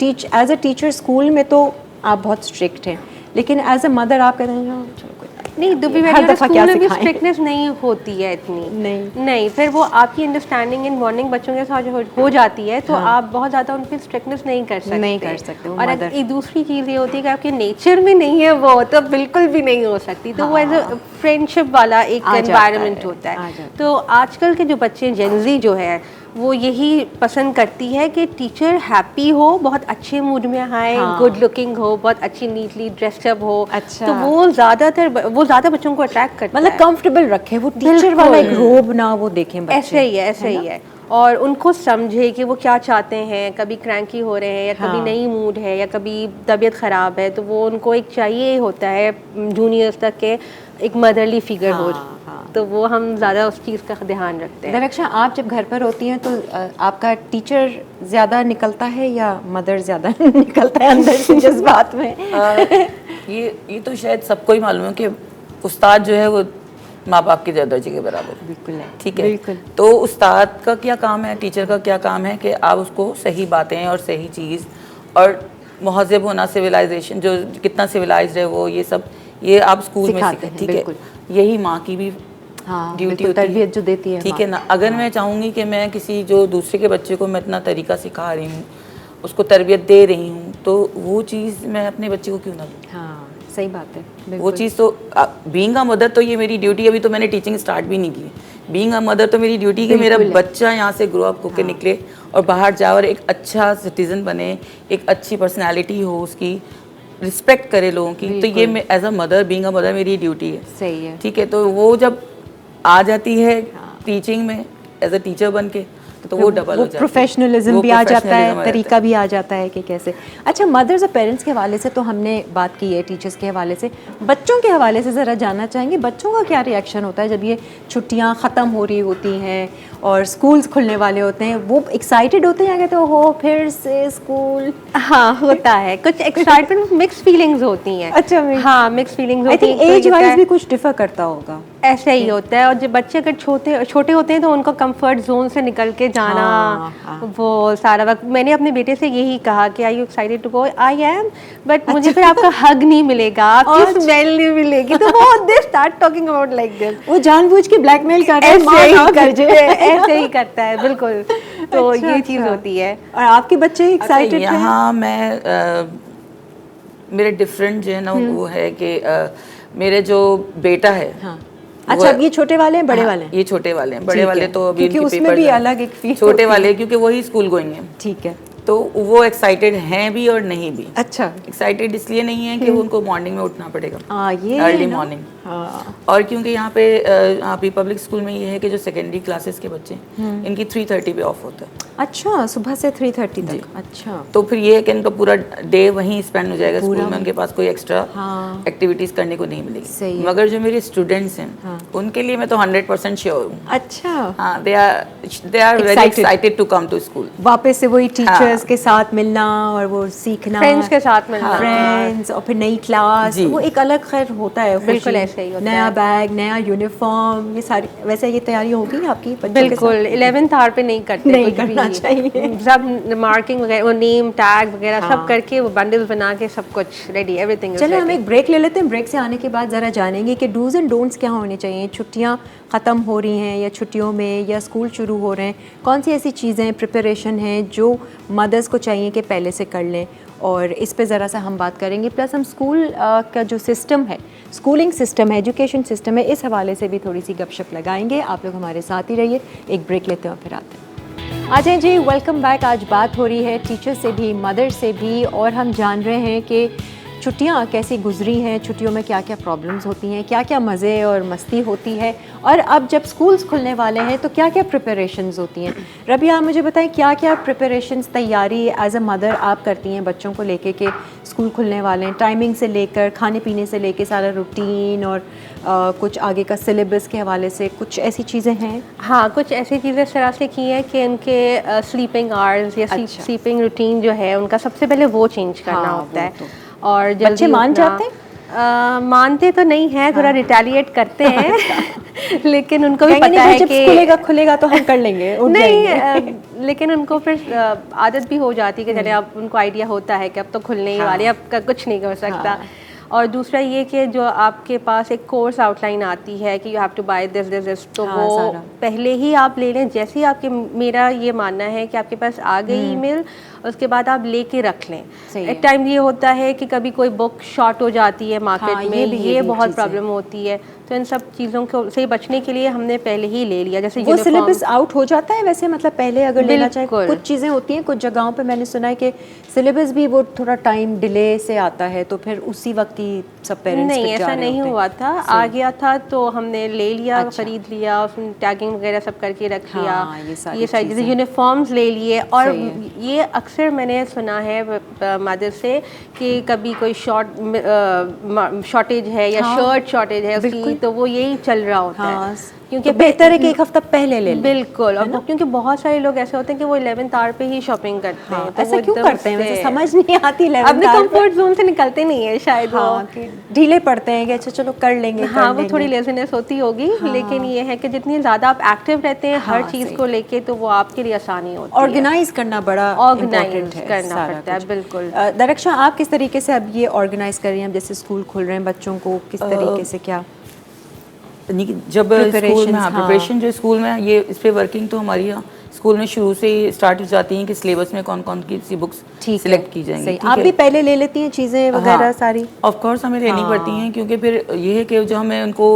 एज अ टीचर स्कूल में तो आप बहुत स्ट्रिक्ट हैं, लेकिन एज अ मदर आप कहते हैं चलो कोई नहीं, दुबी हर दफ़ा क्या स्कूल में भी सिखाएं? स्ट्रिक्टनेस नहीं होती है इतनी। नहीं। फिर वो आपकी अंडरस्टैंडिंग इन बॉन्डिंग बच्चों के साथ जो हो जाती है, तो आप बहुत ज़्यादा उन पर स्ट्रिक्टनेस नहीं कर सकते। वो और mother- एक दूसरी चीज़ ये होती है कि आपके नेचर में नहीं है वो, तो बिल्कुल भी नहीं हो सकती। तो वो एज अ फ्रेंडशिप वाला एक एनवायरनमेंट होता है। तो आजकल के जो बच्चे जेनजी जो है वो यही पसंद करती है कि टीचर हैप्पी हो, बहुत अच्छे मूड में आए, गुड लुकिंग हो, बहुत अच्छी नीटली ड्रेसअप हो। अच्छा। तो वो ज़्यादा बच्चों को अट्रैक्ट करता है, मतलब कंफर्टेबल रखे, वो टीचर वाला एक रोब ना वो देखें बच्चे। ऐसे ही है। और उनको समझे कि वो क्या चाहते हैं, कभी क्रैंकी हो रहे हैं या कभी नहीं मूड है या कभी तबीयत ख़राब है, तो वो उनको एक चाहिए होता है जूनियर्स तक के एक मदरली फिगर हो। तो वो हम ज़्यादा उस चीज़ का ध्यान रखते हैं। दरक्षा, आप जब घर पर होती हैं तो आपका टीचर ज़्यादा निकलता है या मदर ज़्यादा निकलता है अंदर से जज्बात में? ये तो शायद सबको ही मालूम है कि उस्ताद जो है वो माँ बाप के दर्जे के बराबर बिल्कुल है, ठीक है। बिल्कुल। तो उस्ताद का क्या काम है, टीचर का क्या काम है कि आप उसको सही बातें और सही चीज़ और महज़ब होना, सिविलाइजेशन जो कितना सिविलाइज्ड है वो, ये सब ये आप स्कूल में सीखें, ठीक है। यही माँ की भी ड्यूटी होती है, तरबियत जो देती है, ठीक है ना। अगर मैं चाहूँगी कि मैं किसी जो दूसरे के बच्चे को मैं इतना तरीका सिखा रही हूँ, उसको तरबियत दे रही हूँ, तो वो चीज़ मैं अपने बच्चे को क्यों ना दूँ? हाँ, सही बात है। वो चीज़ तो बीइंग अ मदर तो ये मेरी ड्यूटी, अभी तो मैंने टीचिंग स्टार्ट भी नहीं की। बीइंग अ मदर तो मेरी ड्यूटी कि मेरा बच्चा यहाँ से ग्रो अप होकर निकले और बाहर जाए और एक अच्छा सिटीजन बने, एक अच्छी पर्सनैलिटी हो, उसकी रिस्पेक्ट करे लोगों की। तो ये as a mother, being a mother मेरी ड्यूटी है। सही है। ठीक है। तो वो जब आ जाती है टीचिंग में एज अ टीचर बन के, तो वो डबल हो जाता है, प्रोफेशनलिज्म वो भी आ जाता है, professionalism आ तरीका जाता है। भी आ जाता है कि कैसे। अच्छा, मदर्स और पेरेंट्स के हवाले से तो हमने बात की है, टीचर्स के हवाले से, बच्चों के हवाले से ज़रा जानना चाहेंगे बच्चों का क्या रिएक्शन होता है जब ये छुट्टियां ख़त्म हो रही होती हैं और स्कूल्स खुलने वाले होते हैं? वो एक्साइटेड होते हैं या कहते हो फिर से स्कूल? हाँ, होता है, कुछ एक्साइटमेंट, मिक्स फीलिंग्स होती हैं। अच्छा, हाँ, मिक्स फीलिंग्स आई होती थिंक हैं। एज वाइज भी कुछ डिफर करता होगा। ऐसे ही होता है, और जब बच्चे अगर छोटे होते हैं तो उनको कंफर्ट जोन से निकल के जाना, हाँ। वो सारा वक्त। मैंने अपने बेटे से यही कहा कि I you excited to go? I am, but मुझे फिर आपका हग नहीं मिलेगा, आपकी स्मेल नहीं मिलेगी, तो वो they start talking about like this. वो जानबूझ के ब्लैकमेल कर रहे हैं, ऐसे माँ ही ना कर करते जाए। हैं, ऐसे ही करता है, बिल्कुल। तो अच्छा, ये चीज़ अच्छा। होती है। और आपके बच्चे एक्साइटेड हैं? यहाँ मैं मेरे डिफरेंट जो है ना वो है कि मेरे जो बेटा है, हाँ। अच्छा, वो- अब ये छोटे वाले हैं, बड़े हाँ, वाले हैं? ये छोटे वाले हैं, बड़े ठीक वाले है, तो अभी क्योंकि उनके उसमें papers भी हैं। अलग एक फील छोटे वाले क्योंकि वही स्कूल गोइंग है, ठीक है। तो वो एक्साइटेड हैं भी और नहीं भी। अच्छा, एक्साइटेड इसलिए नहीं है कि उनको मॉर्निंग में उठना पड़ेगा, हाँ, ये अर्ली है ना। मॉर्निंग। हाँ, और क्योंकि यहाँ पे अभी पब्लिक स्कूल में ये है कि जो सेकेंडरी क्लासेस के बच्चे इनकी 3:30 पे ऑफ होता है, अच्छा, सुबह से 3:30 तक। अच्छा, तो फिर ये है कि इनका पूरा डे वहीं स्पेंड हो जाएगा स्कूल पूरा में, उनके पास कोई एक्स्ट्रा हाँ। एक्टिविटीज करने को नहीं सही मिलेगी। है। मगर जो मेरे स्टूडेंट्स हैं हाँ। उनके लिए मैं तो 100% श्योर हूँ। अच्छा, हाँ, they are very Excited. Excited to come to school. वापस से वही टीचर्स हाँ। के साथ मिलना और वो सीखना, फ्रेंड्स के साथ मिलना। फ्रेंड्स, और फिर नई क्लास, जी। वो एक अलग खैर होता है। बिल्कुल खुशी, ऐसे ही होता नया है। बैग, नया यूनिफॉर्म, ये सारी वैसे ये तैयारी होगी आपकी बच्चों के बिल्कुल, साथ? 11th आवर पे नहीं करते, नहीं कुछ करना भी। चाहिए। सब मार्किंग वगैरह, वो नेम टैग वगैरह हाँ। सब करके, वो बंडल्स बना के सब कुछ रेडी, एवरीथिंग इज चलो हम रेडी। एक ब्रेक ले लेते हैं। ब्रेक से आने के बाद ज़रा जानेंगे कि डूज एंड डोंट्स क्या होने चाहिए। छुट्टियां ख़त्म हो रही हैं या छुट्टियों में या स्कूल शुरू हो रहे हैं, कौन सी ऐसी चीज़ें प्रिपरेशन हैं जो मदर्स को चाहिए कि पहले से कर लें, और इस पे ज़रा सा हम बात करेंगे। प्लस हम स्कूल का जो सिस्टम है, स्कूलिंग सिस्टम है, एजुकेशन सिस्टम है, इस हवाले से भी थोड़ी सी गपशप लगाएंगे। आप लोग हमारे साथ ही रहिए, एक ब्रेक लेते हैं और फिर आते हैं। आ जाएं जी, वेलकम बैक। आज बात हो रही है टीचर से भी, मदर से भी, और हम जान रहे हैं कि छुट्टियां कैसी गुजरी हैं, छुट्टियों में क्या क्या प्रॉब्लम्स होती हैं, क्या क्या मज़े और मस्ती होती है, और अब जब स्कूल्स खुलने वाले हैं तो क्या क्या प्रिपरेशंस होती हैं। रबिया, आप मुझे बताएं क्या क्या प्रिपरेशंस, तैयारी एज अ मदर आप करती हैं बच्चों को लेके कि स्कूल खुलने वाले हैं, टाइमिंग से लेकर, खाने पीने से लेकर, सारा रूटीन, और कुछ आगे का सिलेबस के हवाले से कुछ ऐसी चीज़ें हैं? हाँ, कुछ ऐसी चीज़ें इस तरह से की हैं कि उनके स्लीपिंग आवर्स या अच्छा। स्लीपिंग रूटीन जो है उनका सबसे पहले वो चेंज करना हाँ, होता वो है। तो। और बच्चे जल्दी मान उठना। जाते हैं? मानते तो नहीं है, थोड़ा रिटेलिएट करते हैं लेकिन उनको भी कहेंगे पता नहीं, है जब कि खुलेगा तो हम कर लेंगे, उठ नहीं जाएंगे। लेकिन उनको फिर आदत भी हो जाती है कि चले, अब उनको आइडिया होता है कि अब तो खुलने ही वाले, अब का कुछ नहीं कर सकता। हाँ। और दूसरा ये कि जो आपके पास एक कोर्स आउटलाइन आती है कि you have to buy this this this, तो हाँ, वो सारा। पहले ही आप ले लें। जैसे ही आपके, मेरा ये मानना है कि आपके पास आ गई ईमेल, उसके बाद आप लेके रख लें। सही है। एक टाइम ये होता है कि कभी कोई बुक शॉर्ट हो जाती है मार्केट हाँ, में, ये भी ये बहुत चीज़ है। प्रॉब्लम होती है। तो इन सब चीज़ों को से बचने के लिए हमने पहले ही ले लिया। जैसे वो uniform- सिलेबस आउट हो जाता है वैसे, मतलब पहले अगर लेना चाहे। बिल्कुल। कुछ चीज़ें होती हैं, कुछ जगहों पे मैंने सुना है कि सिलेबस भी वो थोड़ा टाइम डिले से आता है, तो फिर उसी वक्त ही सब पेरेंट्स नहीं, ऐसा नहीं हुआ था, आ गया था तो हमने ले लिया, अच्छा। खरीद लिया, उसमें टैगिंग वगैरह सब करके रख लिया। हाँ, ये सारी चीज़ें, चीज़ें। यूनिफॉर्म्स ले लिए। और सही है। ये अक्सर मैंने सुना है मदर से कि कभी कोई शॉर्टेज है या हाँ, शर्ट शॉर्टेज है उसकी, बिल्कुल। तो वो यही चल रहा होता हाँ, है। क्योंकि बेहतर है कि एक हफ्ता पहले ले लें। बिल्कुल। और क्योंकि बहुत सारे लोग ऐसे होते हैं कि वो 11th आवर पे ही शॉपिंग करते हैं, तो ऐसा वो क्यों एकदम करते हैं वैसे, से समझ नहीं आती 11th अपने hour पे। कंफर्ट जोन से निकलते नहीं है शायद वो। हाँ, कि ढीले पड़ते हैं कि अच्छा चलो कर लेंगे, हाँ, कर वो लेंगे। थोड़ी लेजीनेस होती होगी, लेकिन ये है कि जितनी ज़्यादा आप एक्टिव रहते हैं हर हाँ, चीज़ सही। को लेके, तो वो आपके लिए आसानी होती है। ऑर्गेनाइज करना बड़ा Organize इम्पोर्टेंट है, करना सारा पड़ता है, कुछ। बिल्कुल। दरक्षा, आप किस तरीके से अब ये ऑर्गेनाइज कर रही हैं, अब जैसे स्कूल खुल रहे हैं बच्चों को, किस तरीके से क्या? जब स्कूल में, हाँ, हाँ। प्रिपरेशन जो स्कूल में ये इस पे वर्किंग तो हमारी यहाँ स्कूल में शुरू से ही स्टार्ट हो जाती हैं कि सिलेबस में कौन कौन सी बुक्स ठीक सिलेक्ट की जाएंगी। सही। ठीक आप है? भी पहले ले लेती हैं चीज़ें वगैरह हाँ, सारी? ऑफ कोर्स हमें लेनी हाँ। पड़ती हैं, क्योंकि फिर ये है कि जो हमें उनको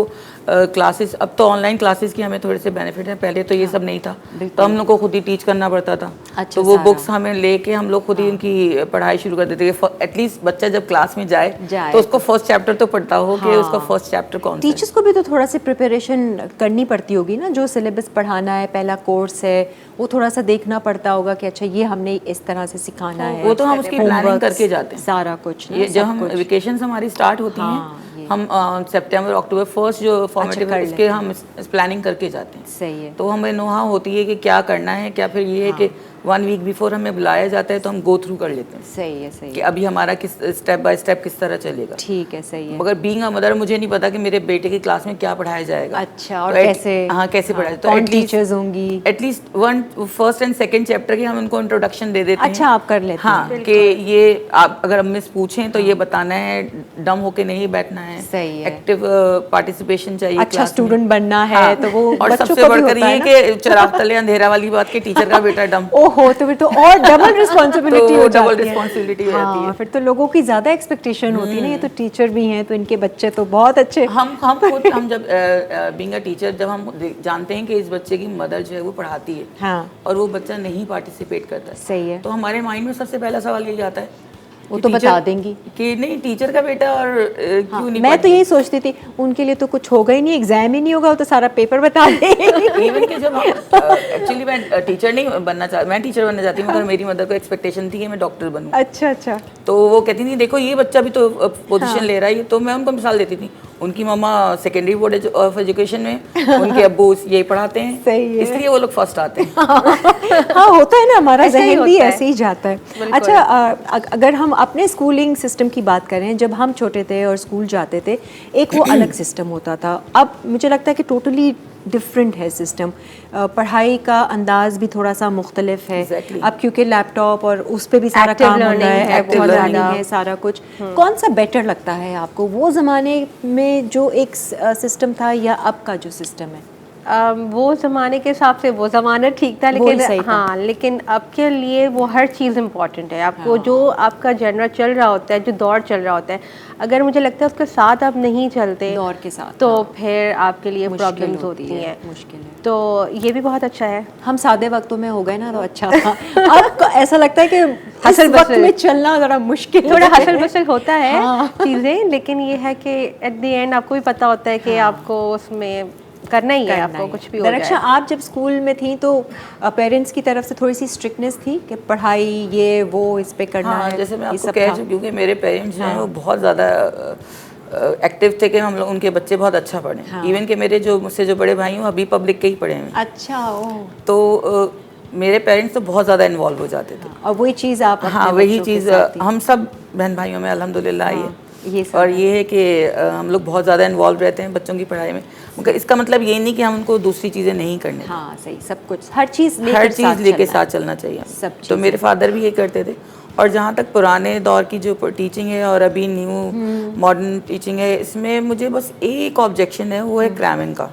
क्लासेस, अब तो ऑनलाइन क्लासेस की हमें थोड़े से बेनिफिट है, पहले तो ये सब नहीं था, तो हम लोग को खुद ही टीच करना पड़ता था। अच्छा, तो वो सारा। बुक्स हमें लेके हम लोग खुद ही उनकी पढ़ाई शुरू कर देते थे। एटलीस्ट बच्चा जब क्लास में जाए तो उसको फर्स्ट चैप्टर तो पढ़ता हो कि उसका फर्स्ट चैप्टर कौन सा है। टीचर्स को भी तो थोड़ा सी प्रिपरेशन करनी पड़ती होगी ना, जो सिलेबस पढ़ाना है, पहला कोर्स है, वो थोड़ा सा देखना पड़ता होगा कि अच्छा ये हमने इस तरह से सिखाना है। वो तो हम उसकी प्लानिंग homeworks, करके जाते हैं सारा कुछ ना, ये जब सब हम कुछ। वेकेशंस हमारी स्टार्ट होती हैं, हम सितंबर अक्टूबर फर्स्ट जो फॉर्मेटिव है उसके हम प्लानिंग करके जाते हैं। सही है। तो हमें नोहा होती है कि क्या करना है, क्या फिर ये है कि 1 वीक बिफोर हमें बुलाया जाता है तो हम गो थ्रू कर लेते हैं सही है, सही कि है, अभी हमारा किस स्टेप बाय स्टेप किस तरह चलेगा। ठीक है, सही है। मगर बीइंग अ मदर मुझे नहीं पता कि मेरे बेटे की क्लास में क्या पढ़ाया जाएगा। अच्छा, और तो कैसे? हाँ, कैसे पढ़ाया, तो कौन टीचर्स होंगी? At least first and second chapter के हम उनको इंट्रोडक्शन दे देते हैं। अच्छा, आप कर लेते हाँ, कि ये आप अगर मिस पूछें तो ये बताना है, डम होके नहीं बैठना है, सही है। एक्टिव पार्टिसिपेशन चाहिए, अच्छा क्लास में। स्टूडेंट बनना है, हाँ, तो वो और बच्चों सबसे को भी बढ़कर होता है ये ना। कि चिराग तले अंधेरा वाली बात कि टीचर का बेटा डम। ओहो, तो फिर तो और डबल रिस्पॉन्सिबिलिटी तो हो डबल जाती है। रिस्पॉन्सिबिलिटी हो जाती है। फिर तो लोगों की ज्यादा एक्सपेक्टेशन होती है ना, ये तो टीचर भी हैं तो इनके बच्चे तो बहुत अच्छे। हम खुद हम जब बीइंग अ टीचर जब हम जानते हैं कि इस बच्चे की मदर जो है वो पढ़ाती है, हाँ, और वो बच्चा नहीं पार्टिसिपेट करता है, सही है। तो हमारे माइंड में सबसे पहला सवाल यही आता है वो कि तो टीचर- बता देंगी कि नहीं, टीचर का बेटा और क्यों नहीं। मैं तो यही सोचती थी उनके लिए तो कुछ होगा ही नहीं, एग्जाम ही नहीं होगा, वो तो सारा पेपर बता देंगे। इवन कि जब एक्चुअली मैं टीचर नहीं बनना चाहती, मैं टीचर बनना चाहती हूँ, मगर मेरी मदर को एक्सपेक्टेशन थी कि मैं डॉक्टर बनूँ। अच्छा अच्छा, तो वो कहती थी देखो ये बच्चा भी तो पोजीशन ले रहा है, तो मैं उनको मिसाल देती थी। उनकी मम्मा सेकेंडरी बोर्ड ऑफ एजुकेशन में, उनके अब्बू यही पढ़ाते हैं, सही है। इसलिए वो लोग फर्स्ट आते हैं। हाँ होता है ना, हमारा ऐसे ही जहन भी होता है। ऐसे ही जाता है। अच्छा, अगर हम अपने स्कूलिंग सिस्टम की बात करें, जब हम छोटे थे और स्कूल जाते थे, एक वो अलग सिस्टम होता था। अब मुझे लगता है कि टोटली डिफरेंट है सिस्टम। पढ़ाई का अंदाज भी थोड़ा सा मुख्तलिफ है। Exactly. अब क्योंकि लैपटॉप और उस पर भी सारा Active काम हो रहा learning है, है, एक्टिव बहुत लर्निंग ज़्यादा। है, सारा कुछ। कौन सा बेटर लगता है आपको, वो ज़माने में जो एक सिस्टम था या अब का जो सिस्टम है? वो ज़माने के हिसाब से वो ज़माना ठीक था, वो ही सही लेकिन था। हाँ, लेकिन अब के लिए वो हर चीज़ इम्पॉर्टेंट है। आपको जो आपका जनरल चल रहा होता है, जो दौर चल रहा होता है, अगर मुझे लगता है उसके साथ आप नहीं चलते दौर के साथ, तो हाँ। फिर आपके लिए मुश्किल प्रॉब्लम्स होती हैं। मुश्किल है। तो ये भी बहुत अच्छा है। हम सादे वक्तों में हो गए ना तो अच्छा था। अब ऐसा लगता है कि इस हसल वक्त बसल। में चलना जरा मुश्किल थोड़ा है। हसल बसल होता है हाँ। चीज़ें, लेकिन ये है कि एट द एंड आपको भी पता होता है कि आपको उसमें करना ही है, आपको कुछ भी हो दरअसल जाए। आप जब स्कूल में थी तो पेरेंट्स की तरफ से थोड़ी सी स्ट्रिक्टनेस थी कि पढ़ाई ये वो इस पे करना हाँ, है, जैसे मैं ये आपको सब कह था? चुकी हूँ कि मेरे पेरेंट्स जो हैं वो बहुत ज़्यादा एक्टिव थे कि हम लोग उनके बच्चे बहुत अच्छा पढ़ें। हाँ। इवन कि मेरे जो मुझसे जो बड़े भाई हैं वो अभी पब्लिक के ही पढ़े हैं। अच्छा, ओह, तो मेरे पेरेंट्स तो बहुत ज़्यादा इन्वॉल्व हो जाते थे। और वही चीज़ आप अपने हाँ, वही बच्चों के चीज़ साथ थी। हम सब बहन भाइयों में अल्हम्दुलिल्लाह आई हाँ, ये है। सब और है। ये है कि हम लोग बहुत ज़्यादा इन्वॉल्व रहते हैं बच्चों की पढ़ाई में, मगर इसका मतलब ये नहीं कि हम उनको दूसरी चीज़ें नहीं करने दें। हाँ सही, सब कुछ हर चीज़ हर चीज़ लेके चलना साथ है। चलना चाहिए। सब तो चीज़ें। मेरे फादर भी ये करते थे। और जहाँ तक पुराने दौर की जो टीचिंग है और अभी न्यू मॉडर्न टीचिंग है, इसमें मुझे बस एक ऑब्जेक्शन है, वो है क्रैमिंग का।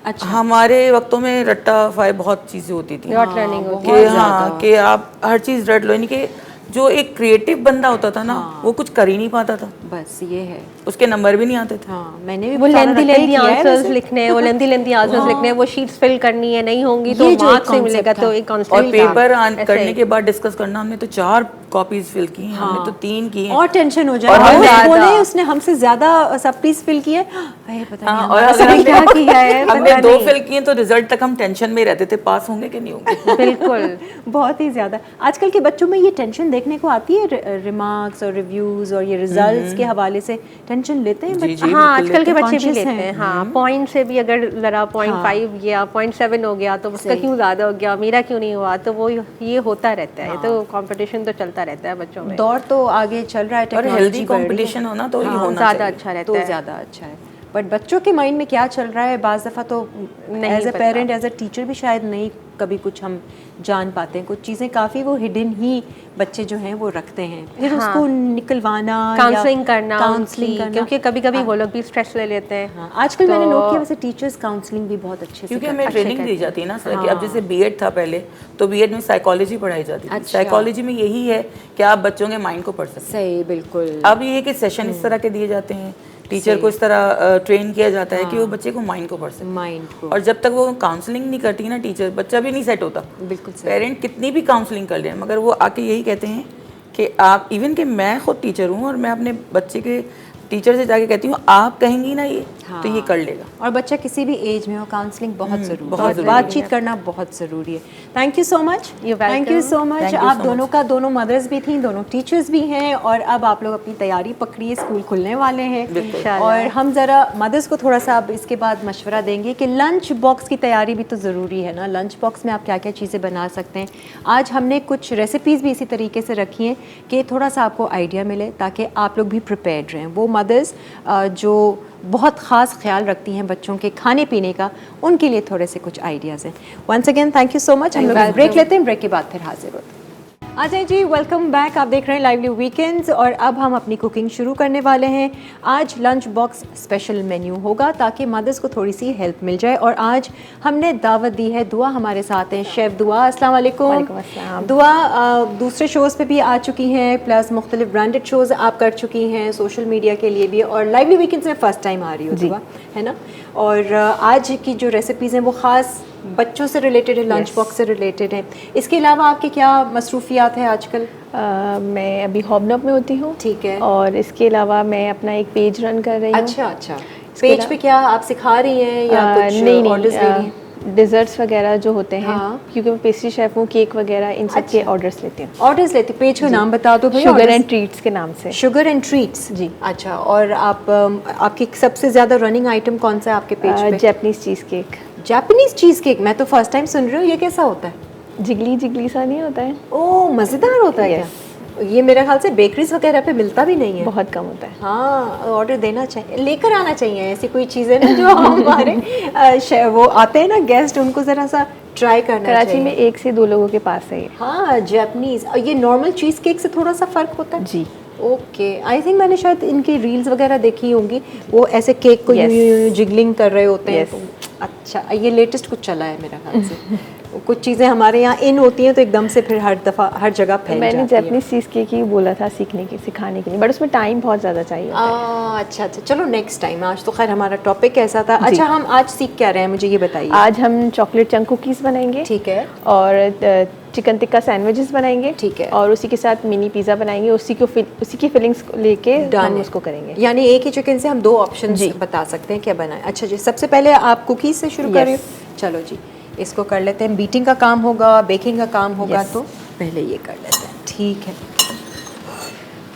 अच्छा, हमारे वक्तों में रट्टा फाई बहुत चीज़ें होती थी Not learning होती कि हाँ कि आप हर चीज़ रट लो, यानी कि जो एक क्रिएटिव बंदा होता था ना वो कुछ कर ही नहीं पाता था, बस ये है। उसके नंबर भी नहीं आते थे। हाँ, मैंने भी वो सारा लेंथी रट्टा ही लेंथी किया है आंसर्स वैसे। लिखने हैं, वो लेंथी आंसर्स लिखने हैं, वो शीट्स फिल करनी है, नहीं होंगी तो ये जो मार्क्स एक नहीं मिलेगा। concept तो था। एक और कांस्टेंट पेपर करने के बाद डिस्कस करना, हमने तो 4 कॉपीज फिल की हैं, हमने तो 3 की हैं। और टेंशन हो और जाए, हम और ज़्यादा- बोले उसने हमसे ज्यादा सब पीस फिल किए, अरे पता नहीं हाँ, और हमारा अगर सही हमने क्या किया है, हमने पता 2 नहीं। फिल किए तो रिजल्ट तक हम टेंशन में रहते थे, पास होंगे कि नहीं होंगे। बिल्कुल। बहुत ही ज्यादा आजकल के बच्चों में ये टेंशन देखने को आती है, रिमार्क्स और रिव्यूज और ये रिजल्ट्स के हवाले से टेंशन लेते हैं जी, बच्चे। जी, हाँ, बिल्कुल आजकल के लेते बच्चे भी conscious लेते हैं। हैं। हाँ, पॉइंट से भी अगर ज़रा 0.5 गया, 0.7 हो गया तो उसका क्यों ज़्यादा हो गया, मेरा क्यों नहीं हुआ, तो वो ये होता रहता है। तो कंपटीशन तो चलता रहता है बच्चों में। दौर तो आगे चल रहा है, और टेक्नोलॉजी हेल्दी कंपटीशन होना तो ही होना ज़्यादा चाहिए। अच्छा रहता तो है। ज़्यादा अच्छा है। बट बच्चों के माइंड में क्या चल रहा है बाज़ दफ़ा तो एज अ पता। पेरेंट एज अ टीचर भी शायद नहीं कभी कुछ हम जान पाते हैं। कुछ चीज़ें काफ़ी वो हिडन ही बच्चे जो हैं वो रखते हैं, फिर उसको निकलवाना, काउंसलिंग करना काउंसलिंग उनकी, करना, क्योंकि कभी-कभी वो लोग भी स्ट्रेस ले लेते हैं। हाँ, आजकल मैंने नोट किया वैसे टीचर्स काउंसलिंग भी बहुत अच्छे से क्योंकि करते हमें ट्रेनिंग दी जाती है ना सर कि अब जैसे बीएड था पहले, तो बीएड में साइकोलॉजी पढ़ाई जाती थी। अच्छा। साइकोलॉजी में यही है कि आप बच्चों के माइंड को पढ़ सकते हैं। सही, बिल्कुल। अब ये है कि सेशन इस तरह के दिए जाते हैं टीचर को इस तरह ट्रेन किया जाता है कि वो बच्चे को माइंड को पढ़ सके। माइंड को और जब तक वो काउंसलिंग नहीं करती ना टीचर, बच्चा भी नहीं सेट होता। बिल्कुल सही। पेरेंट कितनी भी काउंसलिंग कर लें मगर वो आके यही कहते हैं कि आप, इवन कि मैं खुद टीचर हूँ और मैं अपने बच्चे के टीचर से जाके कहती हूँ आप कहेंगी ना ये तो ये कर लेगा। और बच्चा किसी भी एज में हो, काउंसलिंग बहुत ज़रूरी है, बहुत और ज़रूरी बातचीत करना बहुत ज़रूरी है। Thank you so much. You're thank you welcome. So much. Thank you आप so दोनों का, दोनों मदर्स भी थी, दोनों टीचर्स भी हैं, और अब आप लोग अपनी तैयारी पकड़िए, स्कूल खुलने वाले हैं। इंशाल्लाह। और हम ज़रा मदर्स को थोड़ा सा अब इसके बाद मशवरा देंगे कि लंच बॉक्स की तैयारी भी तो ज़रूरी है ना। लंच बॉक्स में आप क्या क्या चीज़ें बना सकते हैं। आज हमने कुछ रेसिपीज़ भी इसी तरीके से रखी हैं कि थोड़ा सा आपको आइडिया मिले, ताकि आप लोग भी प्रिपेयर्ड रहें। वो मदर्स जो बहुत ख़ास ख्याल रखती हैं बच्चों के खाने पीने का, उनके लिए थोड़े से कुछ आइडियाज़ हैं। Once again thank you so much. हम लोग ब्रेक लेते हैं, ब्रेक के बाद फिर हाजिर होते हैं। आ जाए जी, वेलकम बैक। आप देख रहे हैं लाइवली वीकेंड्स, और अब हम अपनी कुकिंग शुरू करने वाले हैं। आज लंच बॉक्स स्पेशल मेन्यू होगा ताकि मदर्स को थोड़ी सी हेल्प मिल जाए। और आज हमने दावत दी है, दुआ हमारे साथ हैं, शेफ़ दुआ। अस्सलाम वालेकुम। वालेकुम अस्सलाम। दुआ दूसरे शोज़ पे भी आ चुकी हैं, प्लस मुख्तलिफ ब्रांडेड शोज़ आप कर चुकी हैं सोशल मीडिया के लिए भी, और लाइवली वीकेंड्स में फ़र्स्ट टाइम आ रही हो दुआ, है ना। और आज की जो रेसिपीज़ हैं वो ख़ास बच्चों से रिलेटेड है, लंच बॉक्स से रिलेटेड है। इसके अलावा आपकी क्या मसरूफियात है आजकल? मैं अभी हॉबनॉब में होती हूँ। ठीक है। और इसके अलावा मैं अपना एक पेज रन कर रही हूँ। अच्छा अच्छा। पेज पे क्या आप सिखा रही हैं या कुछ नहीं ऑर्डर्स ले रही हैं? डिज़र्ट्स वगैरह जो होते हैं, हाँ। क्योंकि मैं पेस्ट्री शेफ़ हूँ, केक वगैरह इन सब के ऑर्डर्स लेती हूँ। ऑर्डर्स लेते, पेज का नाम बता दो भाई। शुगर एंड ट्रीट्स के नाम से। शुगर एंड ट्रीट्स जी। अच्छा। और आप आपकी सबसे ज़्यादा रनिंग आइटम कौन सा है आपके पेज पे? Japanese cheese cake. Japanese cheese cake, मैं तो फर्स्ट टाइम सुन रही हूँ, ये कैसा होता है? जिगली जिगली सा नहीं होता है? ओह, मज़ेदार होता है क्या? ये मेरे ख्याल से बेकरीज वगैरह पे मिलता भी नहीं है। बहुत कम होता है। हाँ, ऑर्डर देना चाहिए, लेकर आना चाहिए ऐसी कोई चीज़ें ना जो हमारे वो आते हैं ना गेस्ट, उनको ज़रा सा ट्राई करना कराची चाहिए। में 1 से 2 लोगों के पास है ये। हाँ, जापानीज। और ये नॉर्मल चीज़ केक से थोड़ा सा फ़र्क होता है? जी। ओके, आई थिंक मैंने शायद इनकी रील्स वगैरह देखी होंगी, वो ऐसे केक को Yes. यूं जिगलिंग कर रहे होते हैं। Yes. तो अच्छा, ये लेटेस्ट कुछ चला है मेरा ख्याल से। कुछ चीज़ें हमारे यहाँ इन होती हैं तो एकदम से फिर हर दफ़ा हर जगह फैल मैंने जाती है। जापानीज़ चीज़ केक ही बोला था सिखाने के लिए, बट उसमें टाइम बहुत ज़्यादा चाहिए होता है। अच्छा अच्छा, चलो नेक्स्ट टाइम। आज तो खैर हमारा टॉपिक कैसा था? अच्छा, हम आज सीख क्या रहे हैं, मुझे ये बताइए। आज हम चॉकलेट चंक कुकीज़ बनाएंगे। ठीक है। और चिकन टिक्का सैंडविचेस बनाएंगे। ठीक है। और उसी के साथ मिनी पिज़्ज़ा बनाएंगे, उसी की फिलिंग्स को लेके हम उसको करेंगे। यानी एक ही चिकन से हम 2 ऑप्शन बता सकते हैं क्या बनाएं। अच्छा जी, सबसे पहले आप कुकीज़ से शुरू कर रहे हो? चलो जी, इसको कर लेते हैं। बीटिंग का काम होगा, बेकिंग का काम होगा, तो पहले ये कर लेते हैं। ठीक है।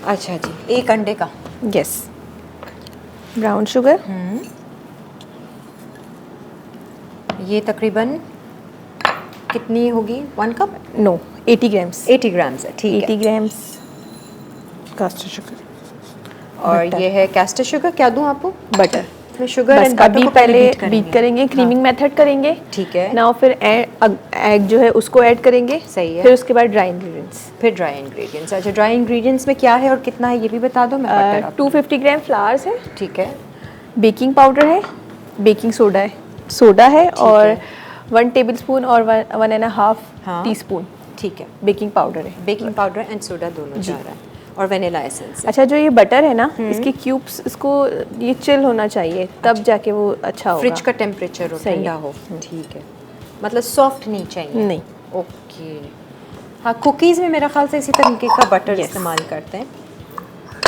अच्छा जी, 1 अंडे का। यस। Brown sugar. ये तकरीबन कितनी होगी? 1 कप? No, 80 grams. 80 ग्राम्स है, ठीक है। 80 ग्राम्स कास्टर शुगर। और ये है कैस्टर शुगर। क्या दूं आपको? बटर। मैं शुगर बस एंड बटर अभी को पहले बीट बीट करेंगे, क्रीमिंग मेथड करेंगे। ठीक है। नाउ फिर एग जो है उसको ऐड करेंगे। सही है। फिर उसके बाद ड्राई इंग्रेडिएंट्स। फिर ड्राई इंग्रेडिएंट्स। अच्छा, ड्राई इंग्रेडिएंट्स में क्या है और कितना है ये भी बता दो। मैं बटर आप- 250 ग्राम फ्लावर्स है, ठीक है। बेकिंग पाउडर है, बेकिंग सोडा है और 1 टेबलस्पून और 1.5 हाँ। टीस्पून ठीक है। बेकिंग पाउडर है। बेकिंग पाउडर एंड सोडा दोनों जा रहा है, और वेनिला एसेंस। अच्छा, जो ये बटर है ना, इसके क्यूब्स, इसको ये चिल होना चाहिए, तब जाके वो अच्छा होगा। फ्रिज का टेम्परेचर हो, सही है। ठंडा हो। ठीक है, मतलब सॉफ्ट नहीं चाहिए? नहीं। ओके। हाँ, कुकीज़ में मेरा ख्याल से इसी तरीके का बटर Yes. इस्तेमाल करते हैं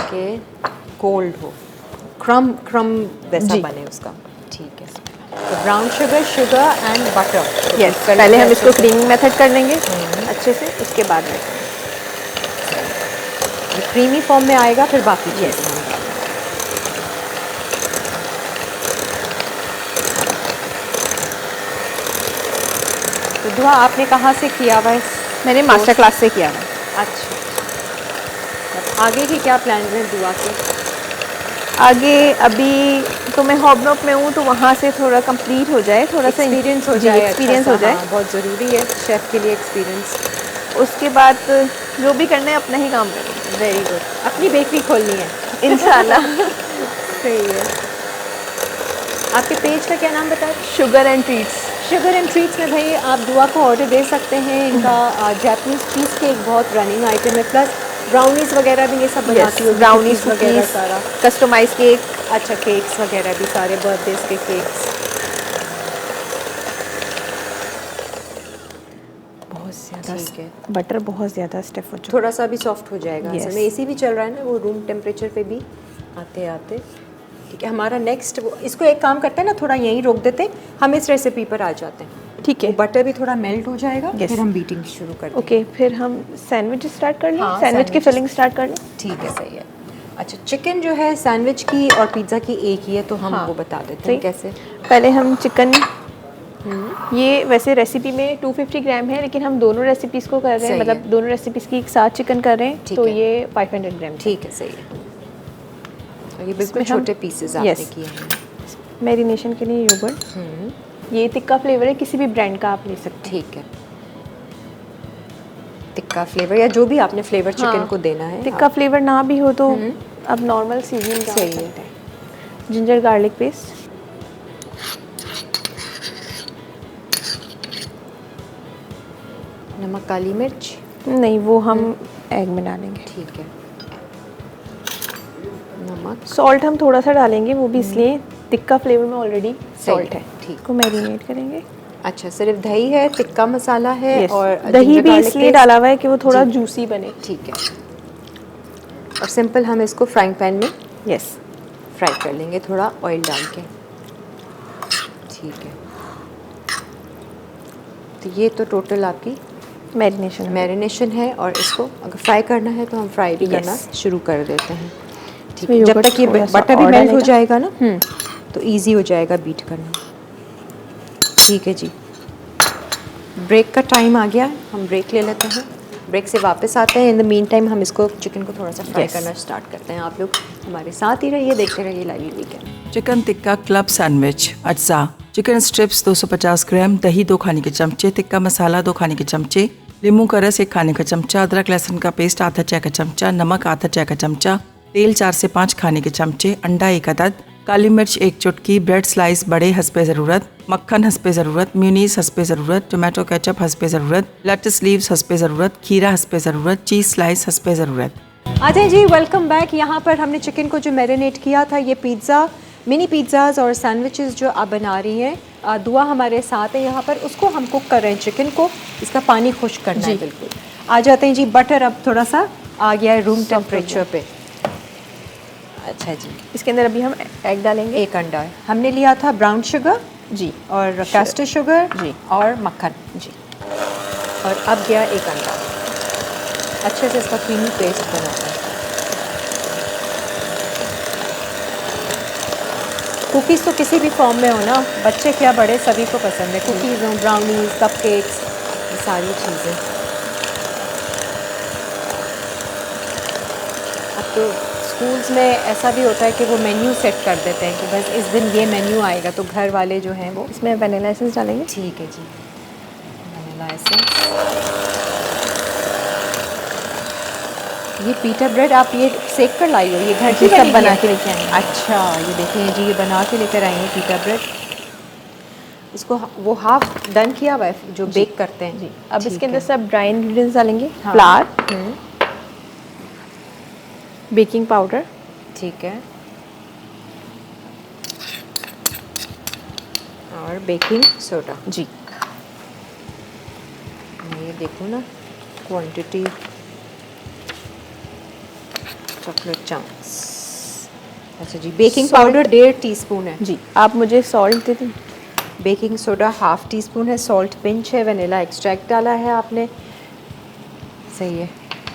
कि कोल्ड हो, क्रम वैसा जी। बने उसका। ठीक है। तो brown sugar and butter. Yes, पहले हम इसको क्रीमिंग मेथड कर लेंगे अच्छे से, उसके बाद में क्रीमी फॉर्म में आएगा, फिर बाकी चीज़ें हम डालेंगे। तो दुआ आपने कहाँ से किया हुआ है? मैंने मास्टर क्लास से किया है। अच्छा, अब आगे की क्या प्लान है दुआ के? आगे अभी तो मैं हॉबनॉब में हूँ, तो वहाँ से थोड़ा कंप्लीट हो जाए, थोड़ा सा एक्सपीरियंस हो जी, जाए, एक्सपीरियंस अच्छा हो सा, जाए। हाँ, बहुत ज़रूरी है शेफ़ के लिए एक्सपीरियंस। उसके बाद जो भी करना है अपना ही काम करेंगे। Very good. अपनी बेकरी खोलनी है इंशाल्लाह। सही है। आपके पेज का क्या नाम बताया? Sugar and treats. Sugar and treats में भाई आप दुआ को ऑर्डर दे सकते हैं। इनका जापानीज़ चीज़ केक बहुत रनिंग आइटम है, प्लस ब्राउनीज़ वगैरह भी ये सब बनाती हो, ब्राउनीज वगैरह सारा। कस्टमाइज केक, अच्छा, केक्स वगैरह भी सारे बर्थडेज के केक्स। बहुत ज़्यादा ठीक है। बटर बहुत ज़्यादा स्टिफ हो चुका थोड़ा सा भी सॉफ्ट हो जाएगा। Yes. असल में एसी भी चल रहा है ना, वो रूम टेम्परेचर पे भी आते आते। ठीक है, हमारा नेक्स्ट इसको एक काम करते हैं ना, थोड़ा यहीं रोक देते हैं, हम इस रेसिपी पर आ जाते हैं। ठीक है। वो बटर भी थोड़ा मेल्ट हो जाएगा, Yes. फिर हम बीटिंग शुरू करते हैं। ओके, फिर हम सैंडविच स्टार्ट कर लें। हाँ, सैंडविच की sandwiches। फिलिंग स्टार्ट कर लें। ठीक है, सही है। अच्छा, चिकन जो है सैंडविच की और पिज़्ज़ा की एक ही है, तो हम हाँ, वो बता देते सही। हैं कैसे। पहले हम चिकन, ये वैसे रेसिपी में 250 ग्राम है, लेकिन हम दोनों रेसिपीज़ को कर रहे सही हैं, मतलब है। दोनों रेसिपीज़ की एक साथ चिकन कर रहे हैं, ठीक तो है। ये 500 ग्राम। ठीक है, सही है। और ये बिल्कुल इसमें हम- छोटे पीसेस आपने Yes. किए हैं। मैरिनेशन के लिए योगर्ट, ये तिक्का फ्लेवर है, किसी भी ब्रांड का आप ले सकते हैं। ठीक है, टिक्का फ्लेवर या जो भी आपने फ्लेवर चिकन हाँ, को देना है। तिक्का फ्लेवर ना भी हो तो अब नॉर्मल सीजनिंग डाल सही है। सकते हैं। जिंजर गार्लिक पेस्ट, नमक, काली मिर्च। नहीं वो हम एग में डालेंगे। ठीक है, नमक। सॉल्ट हम थोड़ा सा डालेंगे, वो भी इसलिए तिक्का फ्लेवर में ऑलरेडी सॉल्ट है। ठीक। को मैरिनेट करेंगे। अच्छा, सिर्फ दही है, टिक्का मसाला है Yes. और दही ginger भी garlic इसलिए paste। डाला हुआ है कि वो थोड़ा जी। जूसी बने। ठीक है, और सिंपल हम इसको फ्राइंग पैन में यस, फ्राई कर लेंगे थोड़ा ऑयल डाल के। ठीक है, तो ये तो टोटल आपकी मैरिनेशन मैरिनेशन है, और इसको अगर फ्राई करना है तो हम फ्राई भी Yes. करना शुरू कर देते हैं। ठीक इसमें है, जब yogurt तक ये थोड़ा सा बटर भी और मेल्ट हो डालेगा। जाएगा ना, तो इजी हो जाएगा बीट करना। ठीक है जी, ब्रेक का टाइम आ गया, हम ब्रेक ले लेते हैं। ब्रेक से वापस आते हैं। इन द मीन टाइम हम इसको चिकन को थोड़ा सा फ्राई Yes. करना स्टार्ट करते हैं। आप लोग हमारे साथ ही रहिए, देखते रहिए live weekend. Chicken tikka club sandwich. अज्जा: चिकन स्ट्रिप्स 250 ग्राम, दही 2 खाने के चमचे, टिक्का मसाला 2 खाने के चमचे, नींबू का रस 1 खाने का चमचा, अदरक लहसुन का पेस्ट आधा चाय का चमचा, नमक आधा चाय का चमचा, तेल 4 से 5 खाने के चमचे, अंडा 1 अदद, काली मिर्च 1 चुटकी, ब्रेड स्लाइस बड़े हस्बे ज़रूरत, मक्खन हस्बे ज़रूरत, म्यूनीस हस्बे ज़रूरत, टोमेटो केचप हस्बे ज़रूरत, लेट्स लीव्स हस्बे ज़रूरत, खीरा हस्बे ज़रूरत, चीज़ स्लाइस हस्बे ज़रूरत। Ajay ji, welcome back. यहाँ पर हमने चिकन को जो मैरिनेट किया था, ये पिज़्ज़ा, मिनी पिज़्ज़ाज और सैंडविचेस जो आप बना रही हैं, दुआ हमारे साथ है यहाँ पर, उसको हम कुक कर रहे हैं चिकन को, इसका पानी खुश्क करना है बिल्कुल। आ जाते हैं जी, बटर अब थोड़ा सा आ गया है रूम टेम्परेचर पे। अच्छा जी, इसके अंदर अभी हम एग डालेंगे। 1 अंडा है, हमने लिया था ब्राउन शुगर जी, और कैस्टर शुगर जी, और मक्खन जी, और अब गया 1 अंडा। अच्छे से इसका क्रीमी पेस्ट बनाना है। कुकीज़ तो किसी भी फॉर्म में हो ना, बच्चे क्या बड़े सभी को पसंद है। कुकीज़ हो, ब्राउनीज, कपकेक्स, ये सारी चीज़ें। अब तो स्कूल्स में ऐसा भी होता है कि वो मेन्यू सेट कर देते हैं कि बस इस दिन ये मेन्यू आएगा, तो घर वाले जो हैं वो। इसमें वनीला एसेंस डालेंगे। ठीक है जी, वनीला एसेंस। ये पीटा ब्रेड आप ये सेक कर लाई हो, ये घर की जी, सब बनी बना है? के लेके आए हैं। अच्छा, ये देखिए जी, ये बना के लेकर आई हैं पीटा ब्रेड। इसको वो हाफ डन किया हुआ है जो बेक करते हैं जी, अब ठीक इसके अंदर है। सब ड्राई इंग्रेडिएंट्स डालेंगे। हाँ। फ्लावर, बेकिंग पाउडर, ठीक है, और बेकिंग सोडा। जी, मैं ये देखूँ ना क्वांटिटी, चॉकलेट चंक्स। अच्छा जी, बेकिंग Salt। पाउडर 1.5 टीस्पून है जी, आप मुझे सॉल्ट दे दें। Baking soda half teaspoon है, सॉल्ट पिंच है, वनीला एक्सट्रैक्ट डाला है आपने। सही है।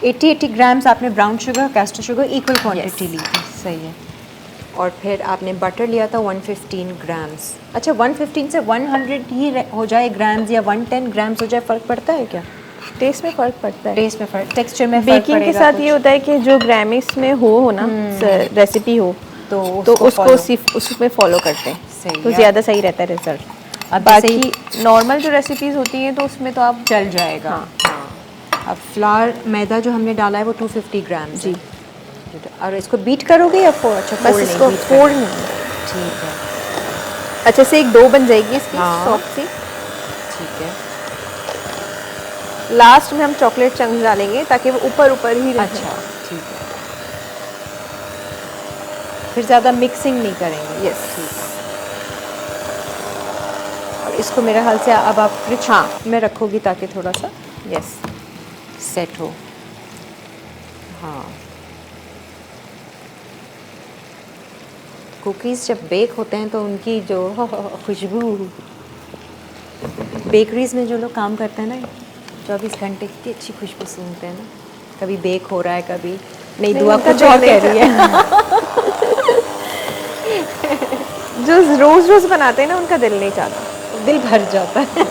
80 ग्राम्स आपने brown sugar, caster sugar equal quantity ली थी। सही है। और फिर आपने बटर लिया था 115 ग्राम्स। अच्छा, 115 से 100 ही हो जाए ग्राम्स या 110 ग्राम्स हो जाए, फ़र्क पड़ता है क्या? टेस्ट में फ़र्क पड़ता है। टेस्ट में फ़र्क, टेक्सचर में फ़र्क बेकिंग के पड़ेगा साथ कुछ? ये होता है कि जो ग्रामिक्स में हो ना रेसिपी हो, तो तो उसको उसको follow। सिर्फ उसमें फॉलो करते हैं, सही तो है। ज़्यादा सही रहता है रिजल्ट। अब बाकी नॉर्मल जो रेसिपीज़ होती हैं तो उसमें तो आप चल जाएगा। हाँ। अब फ्लावर मैदा जो हमने डाला है वो 250 ग्राम जी, और इसको बीट करोगे या अच्छा बस इसको फोड़ नहीं। ठीक है, अच्छे से एक डो बन जाएगी इसकी हाँ। सॉफ्ट सी। ठीक है। लास्ट में हम चॉकलेट चंक्स डालेंगे ताकि वो ऊपर ऊपर ही रहे। अच्छा, ठीक है। फिर ज़्यादा मिक्सिंग नहीं करेंगे। यस। और इसको मेरे ख्याल से अब आप फ्रिज में रखोगी ताकि थोड़ा सा यस। सेट हो। हाँ, कुकीज़ जब बेक होते हैं तो उनकी जो खुशबू, बेकरीज़ में जो लोग काम करते हैं ना 24 घंटे की अच्छी खुशबू सूंघते हैं ना, कभी बेक हो रहा है, कभी नहीं, दुआ उनका कुछ और दिल कह रही है। जो रोज़ रोज़ बनाते हैं ना उनका दिल नहीं चाहता, दिल भर जाता है।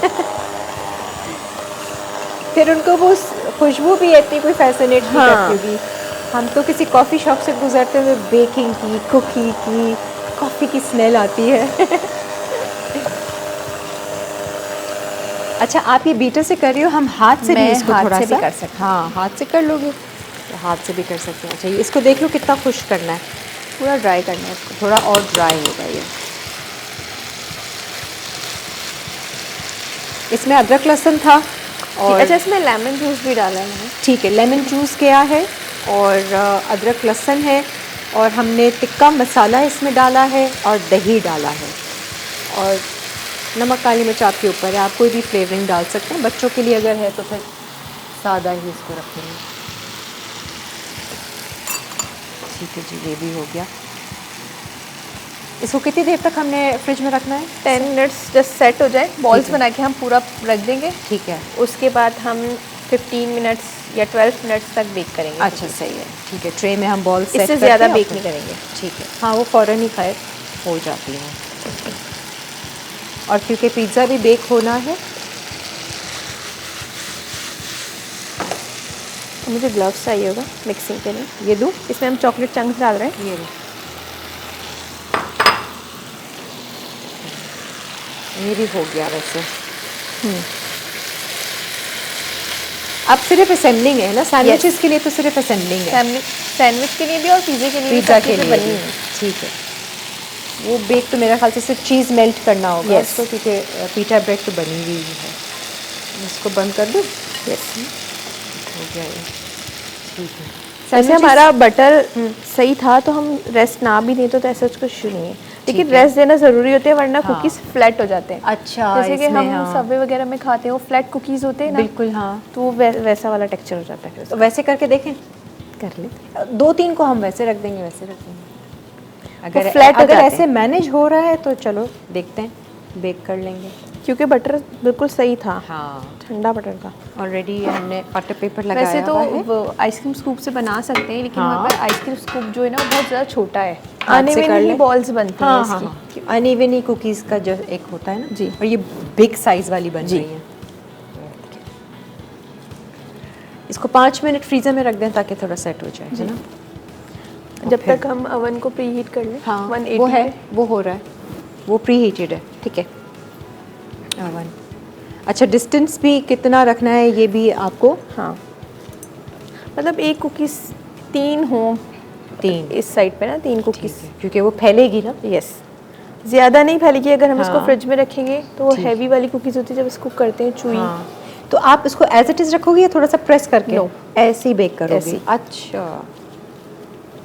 फिर उनको वो खुशबू भी इतनी कोई फैसिनेट नहीं हाँ। करती होगी। हम तो किसी कॉफ़ी शॉप से गुजरते हुए बेकिंग की, कुकी की, कॉफ़ी की स्मेल आती है। अच्छा, आप ये बीटर से कर रही हो, हम हाथ से भी मैं इसको हाथ थोड़ा से भी सा कर सकती हूँ। हाँ, हाथ से कर लोगे तो हाथ से भी कर सकते हैं। अच्छा, ये इसको देख लो कितना खुश करना है, पूरा ड्राई करना है इसको। थोड़ा और ड्राई होगा ये। इसमें अदरक लहसुन था और अच्छा, इसमें लेमन जूस भी डाला है मैंने। ठीक है, लेमन जूस किया है और अदरक लहसुन है और हमने टिक्का मसाला इसमें डाला है और दही डाला है और नमक काली मिर्च आपके ऊपर है, आप कोई भी फ्लेवरिंग डाल सकते हैं। बच्चों के लिए अगर है तो फिर सादा ही इसको रखेंगे। ठीक है जी, ये भी हो गया। इसको कितनी देर तक हमने फ्रिज में रखना है? 10 मिनट्स जस्ट सेट हो जाए, बॉल्स बना के हम पूरा रख देंगे। ठीक है। उसके बाद हम 15 मिनट्स या 12 मिनट्स तक बेक करेंगे। अच्छा, सही है। ठीक है, ट्रे में हम बॉल सेट इससे करके ज़्यादा आपको- बेक नहीं करेंगे। ठीक है, हाँ, वो फ़ौरन ही खैर हो जाती है। और क्योंकि पिज़्ज़ा भी बेक होना है, मुझे ग्लव्स चाहिए होगा मिक्सिंग के लिए। ये दूँ? इसमें हम चॉकलेट चंक्स डाल रहे हैं। ये लो। ये भी हो गया वैसे। अब सिर्फ असेंबलिंग है ना, सैंडविचेस के लिए तो सिर्फ असेंबलिंग है। सैंडविच के लिए भी और पिज़्ज़े के लिए भी, पिज़्ज़ा सब के चीज़ें लिए बनी भी। हैं। ठीक है, वो बेक तो मेरा ख्याल से सिर्फ चीज़ मेल्ट करना होगा Yes. उसको, क्योंकि पीटा ब्रेड तो बनी हुई है। इसको बंद कर दूँ? यस। हो गया ये। ठीक है। वैसे Sandwiches- हमारा बटर सही था तो हम रेस्ट ना भी दें तो ऐसा कुछ इशू नहीं है, लेकिन ठीक है। रेस्ट देना ज़रूरी होता है वरना हाँ। कुकीज़ फ्लैट हो जाते हैं। अच्छा, जैसे कि इसमें हम हाँ। सबवे वगैरह में खाते हैं वो फ्लैट कुकीज़ होते हैं ना, बिल्कुल, हाँ। तो वो वैसा वाला टेक्सचर हो जाता है। तो वैसे करके देखें, कर ले। 2-3 को हम वैसे रख देंगे, वैसे रख देंगे। अगर flat हो अगर जाते ऐसे हैं। मैनेज हो रहा है तो चलो देखते हैं, बेक कर लेंगे। क्योंकि बटर बिल्कुल सही था, हाँ, ठंडा बटर था। ऑलरेडी हमने बटर पेपर लगाया वैसे तो हुआ है। वो आइसक्रीम स्कूप से बना सकते हैं, लेकिन हाँ। हमारे पास आइसक्रीम स्कूप जो है ना वो बहुत ज़्यादा छोटा है, हाथ आने से में कर नहीं लें। बॉल्स बनती हाँ, हैं हाँ, इसकी। हाँ। अनइवनी कुकीज़ का जो एक होता है ना जी। और ये बिग साइज़ वाली बन जी। रही है। इसको 5 मिनट फ्रीज़र में रख दें ताकि थोड़ा सेट हो जाए, है ना? जब फिर- तक हम अवन को प्री हीट कर लें। हाँ, 180 वो है, पे। वो हो रहा है, वो प्री हीटेड है। ठीक है, ओवन। अच्छा, डिस्टेंस भी कितना रखना है ये भी आपको? हाँ, मतलब एक कुकीज़ 3 हो 3, इस साइड पे ना, 3 कुकीज़। क्योंकि वो फैलेगी ना। यस, ज़्यादा नहीं फैलेगी। अगर हम इसको हाँ। फ्रिज में रखेंगे तो वो ठीक। हैवी वाली कुकीज़ होती है, जब इसको करते हैं चुई। हाँ, तो आप इसको एज इट इज़ रखोगे या थोड़ा सा प्रेस करके? No. ऐसे ही बेक करोगे? ऐसे ही। अच्छा,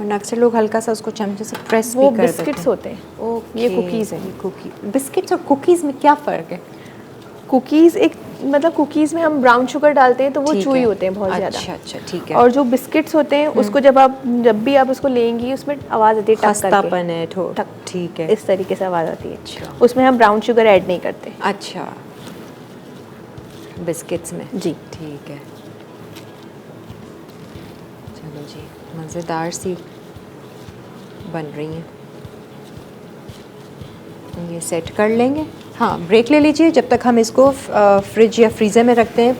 वरना अक्सर लोग हल्का सा उसको चमचे से प्रेस वो भी कर देते बिस्किट्स हैं। होते हैं, ओके, ये कुकीज़ है। ये कुकी, बिस्किट्स और कुकीज़ में क्या फ़र्क है? कुकीज़ एक मतलब कुकीज़ में हम ब्राउन शुगर डालते हैं तो वो ठीक चुई है। होते हैं बहुत ज़्यादा। अच्छा, अच्छा, ठीक है। और जो बिस्किट्स होते हैं उसको जब भी आप उसको लेंगी उसमें आवाज़ आती है टक करके, खस्तापन है टक। ठीक है। इस तरीके से आवाज़ आती है। अच्छा। उसमें हम ब्राउन शुगर ऐड नहीं करते। अच्छा, बिस्किट्स में? जी। ठीक है, चलो जी, मज़ेदार सी बन रही हैं। ये सेट कर लेंगे। हाँ, ब्रेक ले लीजिए जब तक हम इसको फ्रिज या फ्रीज़र में रखते हैं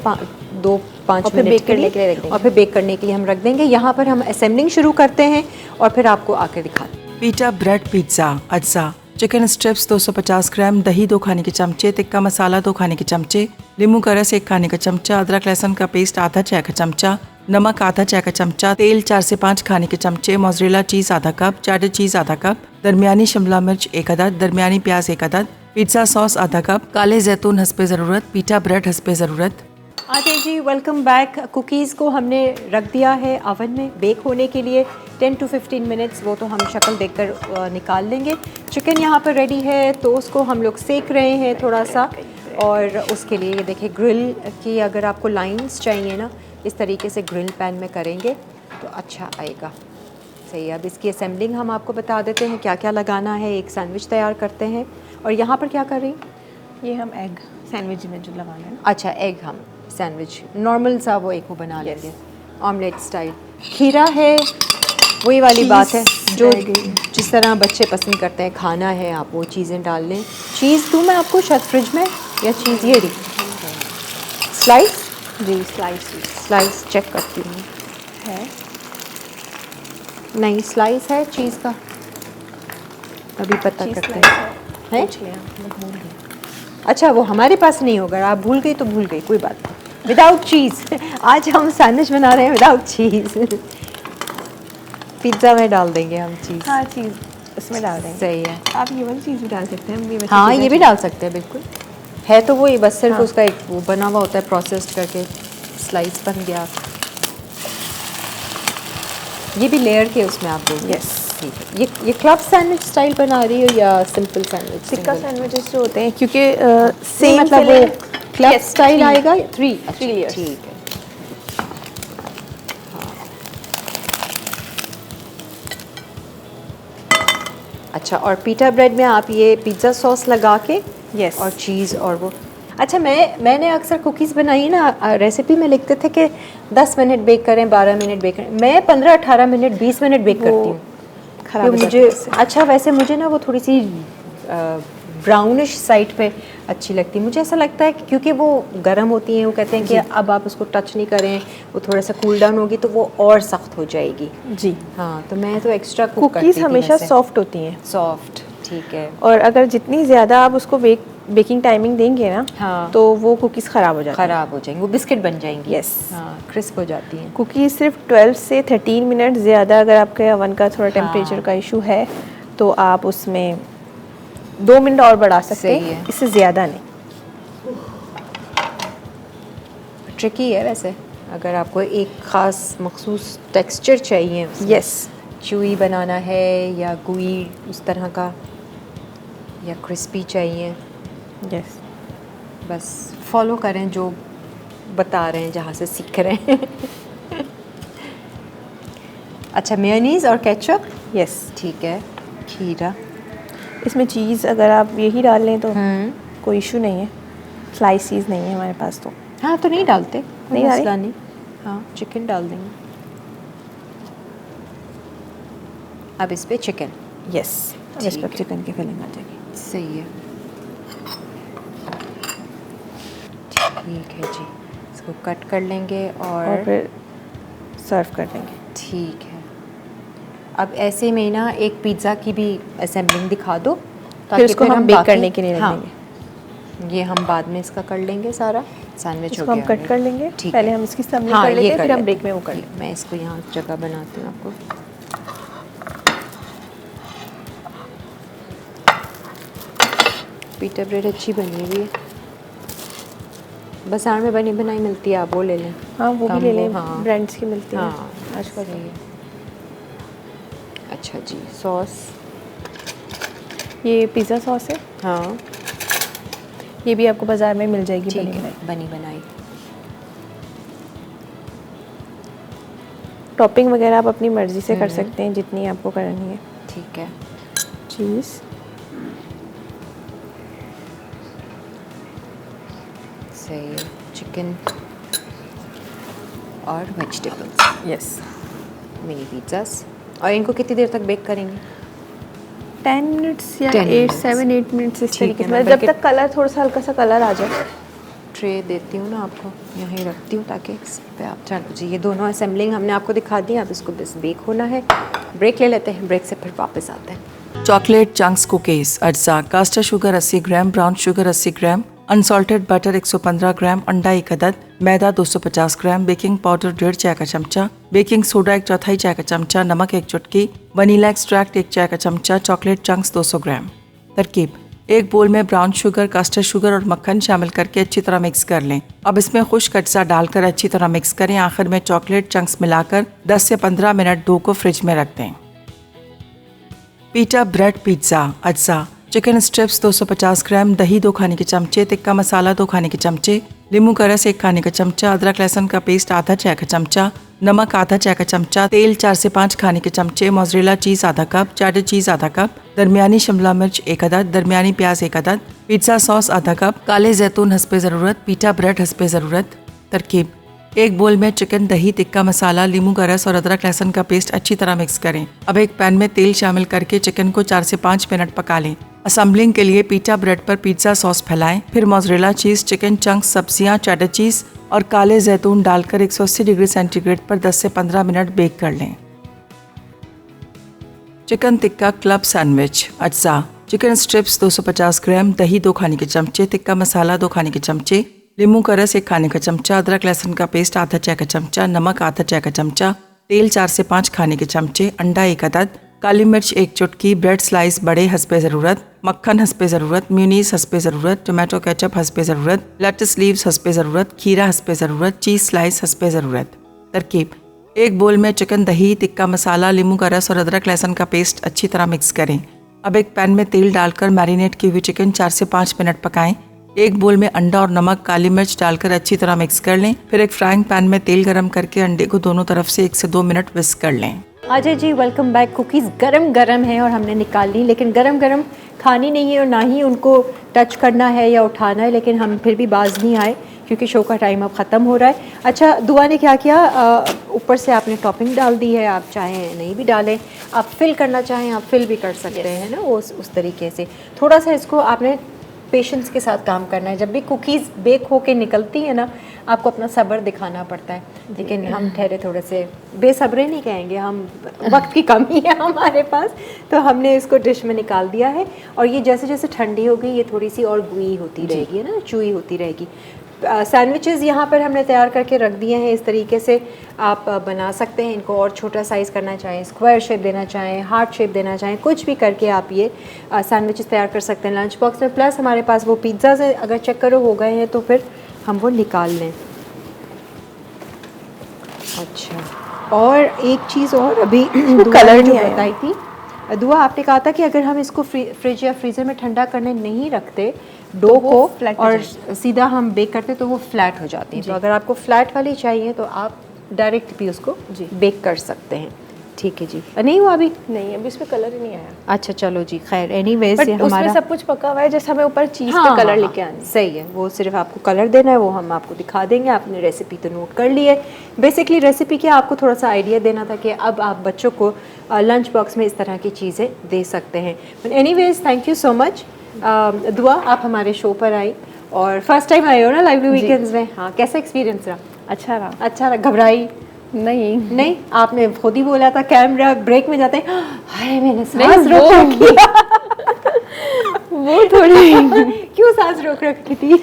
2-5 और फिर मिनट बेक के करने के लिए रख लिए, देंगे। और फिर बेक करने के लिए हम रख देंगे। यहाँ पर हम असेंबलिंग शुरू करते हैं और फिर आपको आके दिखाते हैं। पीटा ब्रेड पिज्ज़ा अज्जा, चिकन स्ट्रिप्स 250 ग्राम, दही 2 खाने के चमचे, टिक्का मसाला 2 खाने के चमचे, नींबू का रस 1 खाने का चमचा, अदरक लहसुन का पेस्ट आधा चाय का चमचा, नमक आधा चाय का चमचा, तेल 4 से 5 खाने के चमचे, मोज़रेला चीज़ आधा कप, चेडर चीज़ आधा कप, दरमियानी शिमला मिर्च 1 अदद, दरमियानी प्याज 1 अदद, पिज्ज़ा सॉस आधा कप, काले जैतून हस्बे ज़रूरत, पीटा ब्रेड हस्बे ज़रूरत, आते जी, वेलकम बैक। कुकीज़ को हमने रख दिया है ओवन में बेक होने के लिए 10 to 15 मिनट्स, वो तो हम शक्ल देखकर निकाल लेंगे। चिकन यहाँ पर रेडी है तो उसको हम लोग सेक रहे हैं थोड़ा सा, और उसके लिए ये देखिए ग्रिल की अगर आपको लाइंस चाहिए ना, इस तरीके से ग्रिल पैन में करेंगे तो अच्छा आएगा। सही है। अब इसकी असेंबलिंग हम आपको बता देते हैं क्या क्या लगाना है। एक सैंडविच तैयार करते हैं, और यहाँ पर क्या कर रही हैं? ये हम एग सैंडविच में जो लगाना है ना। अच्छा, एग हम सैंडविच नॉर्मल सा वो एक वो बना लेंगे, ऑमलेट स्टाइल। खीरा है, वही वाली बात है जो जिस तरह बच्चे पसंद करते हैं खाना है, आप वो चीज़ें डाल लें। चीज़ दूँ मैं आपको शायद फ्रिज में, या चीज़ ये रही स्लाइस? जी स्लाइस चेक करती हूँ, है। नहीं स्लाइस है चीज़ का, अभी पता चीज़ करते slice हैं। है। है? पूछ लिया, मैं भूल गई। अच्छा, वो हमारे पास नहीं होगा, आप भूल गई तो भूल गई, कोई बात नहीं। विदाउट चीज़ आज हम सैंडविच बना रहे हैं विदाउट चीज़। पिज़्ज़ा में डाल देंगे हम चीज़। हाँ, चीज़ उसमें डाल देंगे। सही है। आप ये वाली चीज़ भी डाल सकते हैं, हम ये वैसे हाँ, पिज़्ज़ा ये भी चीज़- डाल सकते हैं, बिल्कुल है तो वही, बस सिर्फ हाँ। उसका एक वो बना हुआ होता है, प्रोसेस्ड करके स्लाइस बन गया। ये भी लेयर के उसमें आप देंगे। Yes. ठीक है। ये क्लब सैंडविच स्टाइल बना रही हो या सिंपल सैंडविच? टिक्का सैंडविचेस जो होते हैं, क्योंकि सेम मतलब वो क्लब Yes, स्टाइल three. आएगा? 3 3 layers. ठीक है। अच्छा, और पीटा ब्रेड में आप ये पिज़्ज़ा सॉस लगा के Yes. और चीज़ और वो। अच्छा, मैंने अक्सर कुकीज़ बनाई ना, रेसिपी में लिखते थे कि 10 मिनट बेक करें, 12 मिनट बेक करें। मैं 15-18 मिनट 20 मिनट बेक वो करती हूँ। खराब क्योंकि हो मुझे जाता है इससे। अच्छा, वैसे मुझे ना वो थोड़ी सी ब्राउनिश साइड पे अच्छी लगती है। मुझे ऐसा लगता है कि क्योंकि वो गर्म होती हैं, वो कहते हैं कि अब आप उसको टच नहीं करें, वो थोड़ा सा कूल डाउन होगी तो वो और सख्त हो जाएगी। जी। हाँ, तो मैं तो एक्स्ट्रा कुक करती कुकीज़ थी हमेशा वैसे। सॉफ्ट होती हैं, सॉफ्ट, ठीक है। और अगर जितनी ज़्यादा आप उसको बेकिंग टाइमिंग देंगे ना, हाँ। तो वो कुकीज़ ख़राब हो जाती हैं। ख़राब हो जाएंगी, वो बिस्किट बन जाएंगी। Yes. हाँ, क्रिस्प हो जाती हैं। कुकीज़ सिर्फ 12 से 13 मिनट, ज़्यादा अगर आपके ओवन का थोड़ा टेम्परेचर का इशू है तो आप उसमें 2 मिनट और बढ़ा सकते सही हैं, है। इससे ज़्यादा नहीं। ट्रिकी है वैसे, अगर आपको एक ख़ास मखसूस टेक्सचर चाहिए उसमें। यस। च्यूई बनाना है या गुई उस तरह का, या क्रिस्पी चाहिए, यस। बस फॉलो करें जो बता रहे हैं, जहाँ से सीख रहे हैं। अच्छा, मेयोनीज़ और केचप, यस। ठीक है। खीरा, इसमें चीज़ अगर आप यही डाल लें तो कोई इशू नहीं है। स्लाइस चीज़ नहीं है हमारे पास तो। हाँ तो नहीं डालते, नहीं डाले? मसला नहीं। हाँ, चिकन डाल देंगे। अब इस पे चिकन, यस। इस ठीक पर है। चिकन की फिलिंग आ जाएगी। सही है, ठीक है जी। इसको कट कर लेंगे और फिर सर्व कर देंगे। ठीक है। अब ऐसे में ना एक पिज़्ज़ा की भी असेंबलिंग दिखा दो, फिर उसको हम बेक बाकी- करने के लिए रख हाँ, देंगे। ये हम बाद में इसका कर लेंगे सारा। सैंडविच हो इसको हम गया कट कर लेंगे, ठीक पहले है। हम इसकी assembly हाँ, कर लेते ये हैं, फिर हम लेते break में वो कर हैं। मैं इसको यहाँ जगह बनाती हूँ आपको। पीटर ब्रेड अच्छी बनी हुई है, बाजार में बनी बनाई मिलती है, आप वो ले लें। हाँ, वो भी कम ले लें, हाँ। ब्रांड्स की मिलती है हाँ, आजकल। सही है। अच्छा जी, सॉस, ये पिज़्ज़ा सॉस है, हाँ ये भी आपको बाज़ार में मिल जाएगी ठीक बनी है, बनाई। बनी बनाई। टॉपिंग वगैरह आप अपनी मर्ज़ी से कर सकते हैं, जितनी आपको करनी है। ठीक है, चीज़, सही है। चिकन और वेजिटेबल्स, यस। Mini pizzas. और इनको कितनी देर तक बेक करेंगे? 10 मिनट्स या 10 8 minutes। 7 8 मिनट्स इस ठीक तरीके है, से, मैं मतलब जब बल्कि- तक कलर थोड़ा सा हल्का सा कलर आ जाए। ट्रे देती हूँ ना आपको, यहीं रखती हूँ ताकि इस पे आप। चलो जी, ये दोनों असेंबलिंग हमने आपको दिखा दी, अब इसको बस बेक होना है। ब्रेक ले लेते हैं, ब्रेक से फिर वापस आते हैं। चॉकलेट चंक्स कुकीज अज्जा, कास्टर शुगर 80 ग्राम, ब्राउन शुगर 80 ग्राम, अनसॉल्टेड बटर 115 ग्राम, अंडा 1 अदद, मैदा 250 ग्राम, बेकिंग पाउडर 1.5 चाय का चमचा, बेकिंग सोडा 1/4 चाय का चमचा, नमक 1 चुटकी, वनीला एक्सट्रैक्ट 1 चाय का चमचा, चॉकलेट चंक्स 200 ग्राम। तरकीब: एक बोल में ब्राउन शुगर, कस्टर्ड शुगर और मक्खन शामिल करके अच्छी तरह मिक्स कर लें। अब इसमें खुश्क अज्जा डालकर अच्छी तरह मिक्स करें। आखिर में चॉकलेट चंक्स मिलाकर 10 से 15 मिनट डो को फ्रिज में रख दें। पीटा ब्रेड पिज्ज़ा अज्जा, चिकन स्ट्रिप्स 250 ग्राम, दही 2 खाने के चमचे, तिक्का मसाला 2 खाने के चमचे, नींबू का रस 1 खाने का चमचा, अदरक लहसुन का पेस्ट आधा चाय का चमचा, नमक आधा चाय का चमचा, तेल 4 से 5 खाने के चमचे, मोज़रेला चीज़ आधा कप, चेडर चीज़ आधा कप, दरमियानी शिमला मिर्च 1 अदद, दरमियानी प्याज 1 अदद, पिज्ज़ा सॉस आधा कप, काले जैतून हस्बे ज़रूरत, पीटा ब्रेड हस्बे ज़रूरत। तरकीब: एक बोल में चिकन, दही, तिक्का मसाला, नींबू का रस और अदरक लहसुन का पेस्ट अच्छी तरह मिक्स करें। अब एक पैन में तेल शामिल करके चिकन को 4 से 5 मिनट पका लें। असेंबलिंग के लिए पीटा ब्रेड पर पिज्ज़ा सॉस फैलाएं, फिर मोज़रेला चीज़, चिकन चंक्स, सब्जियां, चेडर चीज़ और काले जैतून डालकर 180 डिग्री सेंटीग्रेड पर 10 से 15 मिनट बेक कर लें। चिकन टिक्का क्लब सैंडविच अज्जा, चिकन स्ट्रिप्स 250 ग्राम, दही 2 खाने के चमचे, तिक्का मसाला 2 खाने के चमचे, नींबू का रस 1 खाने का चमचा, अदरक लहसुन का पेस्ट आधा चाय का चमचा, नमक आधा चाय का चमचा, तेल 4 से 5 खाने के चमचे, अंडा 1 अदद, काली मिर्च 1 चुटकी, ब्रेड स्लाइस बड़े हस्बे ज़रूरत, मक्खन हस्बे ज़रूरत, म्यूनीस हस्बे ज़रूरत, टोमेटो केचप हस्बे ज़रूरत, लेट्स लीव्स हस्बे ज़रूरत, खीरा हस्बे ज़रूरत, चीज़ स्लाइस हस्बे ज़रूरत। तरकीब: एक बोल में चिकन, दही, तिक्का मसाला, नींबू का रस और अदरक लहसुन का पेस्ट अच्छी तरह मिक्स करें। अब एक पैन में तेल डालकर मैरिनेट की हुई चिकन 4 से 5 मिनट पकाएं। एक बोल में अंडा और नमक, काली मिर्च डालकर अच्छी तरह मिक्स कर लें। फिर एक फ्राइंग पैन में तेल गरम करके अंडे को दोनों तरफ से 1 से 2 मिनट विस्क कर लें। Ajay ji welcome back. Cookies गरम गरम है और हमने निकाल ली, लेकिन गरम गरम खानी नहीं है और ना ही उनको टच करना है या उठाना है, लेकिन हम फिर भी बाज नहीं आए क्योंकि शो का टाइम अब ख़त्म हो रहा है। अच्छा, दुआ ने क्या किया, ऊपर से आपने टॉपिंग डाल दी है, आप चाहें नहीं भी डालें, आप फिल करना चाहें आप फिल भी कर सकते हैं ना, उस तरीके से। थोड़ा सा इसको आपने पेशेंस के साथ काम करना है। जब भी कुकीज़ बेक होके निकलती है ना, आपको अपना सब्र दिखाना पड़ता है, लेकिन हम ठहरे थोड़े से बेसब्रे नहीं कहेंगे, हम वक्त की कमी है हमारे पास, तो हमने इसको डिश में निकाल दिया है। और ये जैसे जैसे ठंडी होगी ये थोड़ी सी और गुई होती रहेगी, है ना, चूई होती रहेगी। सैंडविचेस यहाँ पर हमने तैयार करके रख दिए हैं। इस तरीके से आप बना सकते हैं इनको, और छोटा साइज़ करना चाहें, स्क्वायर शेप देना चाहें, हार्ट शेप देना चाहें, कुछ भी करके आप ये सैंडविचेस तैयार कर सकते हैं लंच बॉक्स में। प्लस हमारे पास वो पिज़्ज़ा से अगर चेक करो हो गए हैं तो फिर हम वो निकाल लें। अच्छा, और एक चीज़ और अभी कलर जो नहीं आया। बताई थी दुआ, आपने कहा था कि अगर हम इसको फ्रिज या फ्रीज़र में ठंडा करने नहीं रखते डो वो को flat हो और जाएगी। सीधा हम बेक करते तो वो फ्लैट हो जाती है। तो अगर आपको फ्लैट वाली चाहिए तो आप डायरेक्ट भी उसको बेक कर सकते हैं। ठीक है जी। नहीं हुआ अभी? नहीं, अभी इसमें कलर ही नहीं आया। अच्छा चलो जी, खैर एनीवेज बट ये उसमें हमारा सब कुछ पका हुआ है, जैसे हमें ऊपर चीज़ हाँ, पे कलर हाँ, लेके हाँ, आनी है। सही है, वो सिर्फ आपको कलर देना है, वो हम आपको दिखा देंगे। आपने रेसिपी तो नोट कर ली है। बेसिकली रेसिपी क्या, आपको थोड़ा सा आइडिया देना था कि अब आप बच्चों को लंच बॉक्स में इस तरह की चीज़ें दे सकते हैं। But anyways thank you so much दुआ, आप हमारे शो पर आई और फर्स्ट टाइम आए हो ना लाइवली वीकेंड्स में। हाँ, कैसा एक्सपीरियंस रहा? अच्छा रहा। अच्छा रहा? घबराई नहीं नहीं? आपने खुद ही बोला था कैमरा ब्रेक में जाते हैं, हाय मैंने सांस नहीं, रोक वो- रखी वो थोड़ी क्यों सांस रोक रखी थी?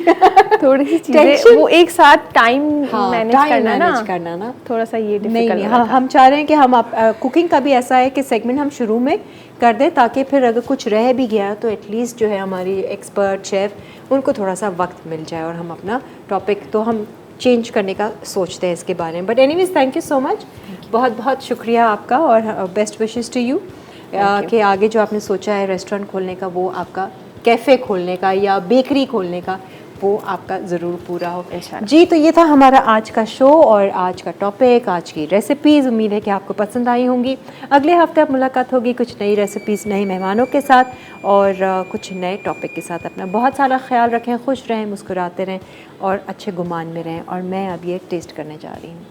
थोड़ी सी चीजें, Tension? वो एक साथ टाइम हाँ, मैनेज time करना ना, manage करना ना। थोड़ा सा ये नहीं डिफिकल्ट नहीं, हम चाह रहे हैं कि हम आप कुकिंग का भी ऐसा है कि सेगमेंट हम शुरू में कर दें, ताकि फिर अगर कुछ रह भी गया तो एटलीस्ट जो है हमारी एक्सपर्ट शेफ़ उनको थोड़ा सा वक्त मिल जाए और हम अपना टॉपिक तो हम चेंज करने का सोचते हैं इसके बारे में। But anyways thank you so much, बहुत बहुत शुक्रिया आपका और बेस्ट विशेस टू यू कि आगे जो आपने सोचा है रेस्टोरेंट खोलने का, वो आपका कैफ़े खोलने का या बेकरी खोलने का, वो आपका ज़रूर पूरा हो जी। तो ये था हमारा आज का शो और आज का टॉपिक, आज की रेसिपीज़। उम्मीद है कि आपको पसंद आई होंगी। अगले हफ्ते अब मुलाकात होगी कुछ नई रेसिपीज़, नए मेहमानों के साथ और कुछ नए टॉपिक के साथ। अपना बहुत सारा ख्याल रखें, खुश रहें, मुस्कुराते रहें और अच्छे गुमान में रहें। और मैं अब ये टेस्ट करने जा रही हूँ।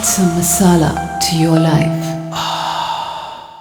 some masala to your life.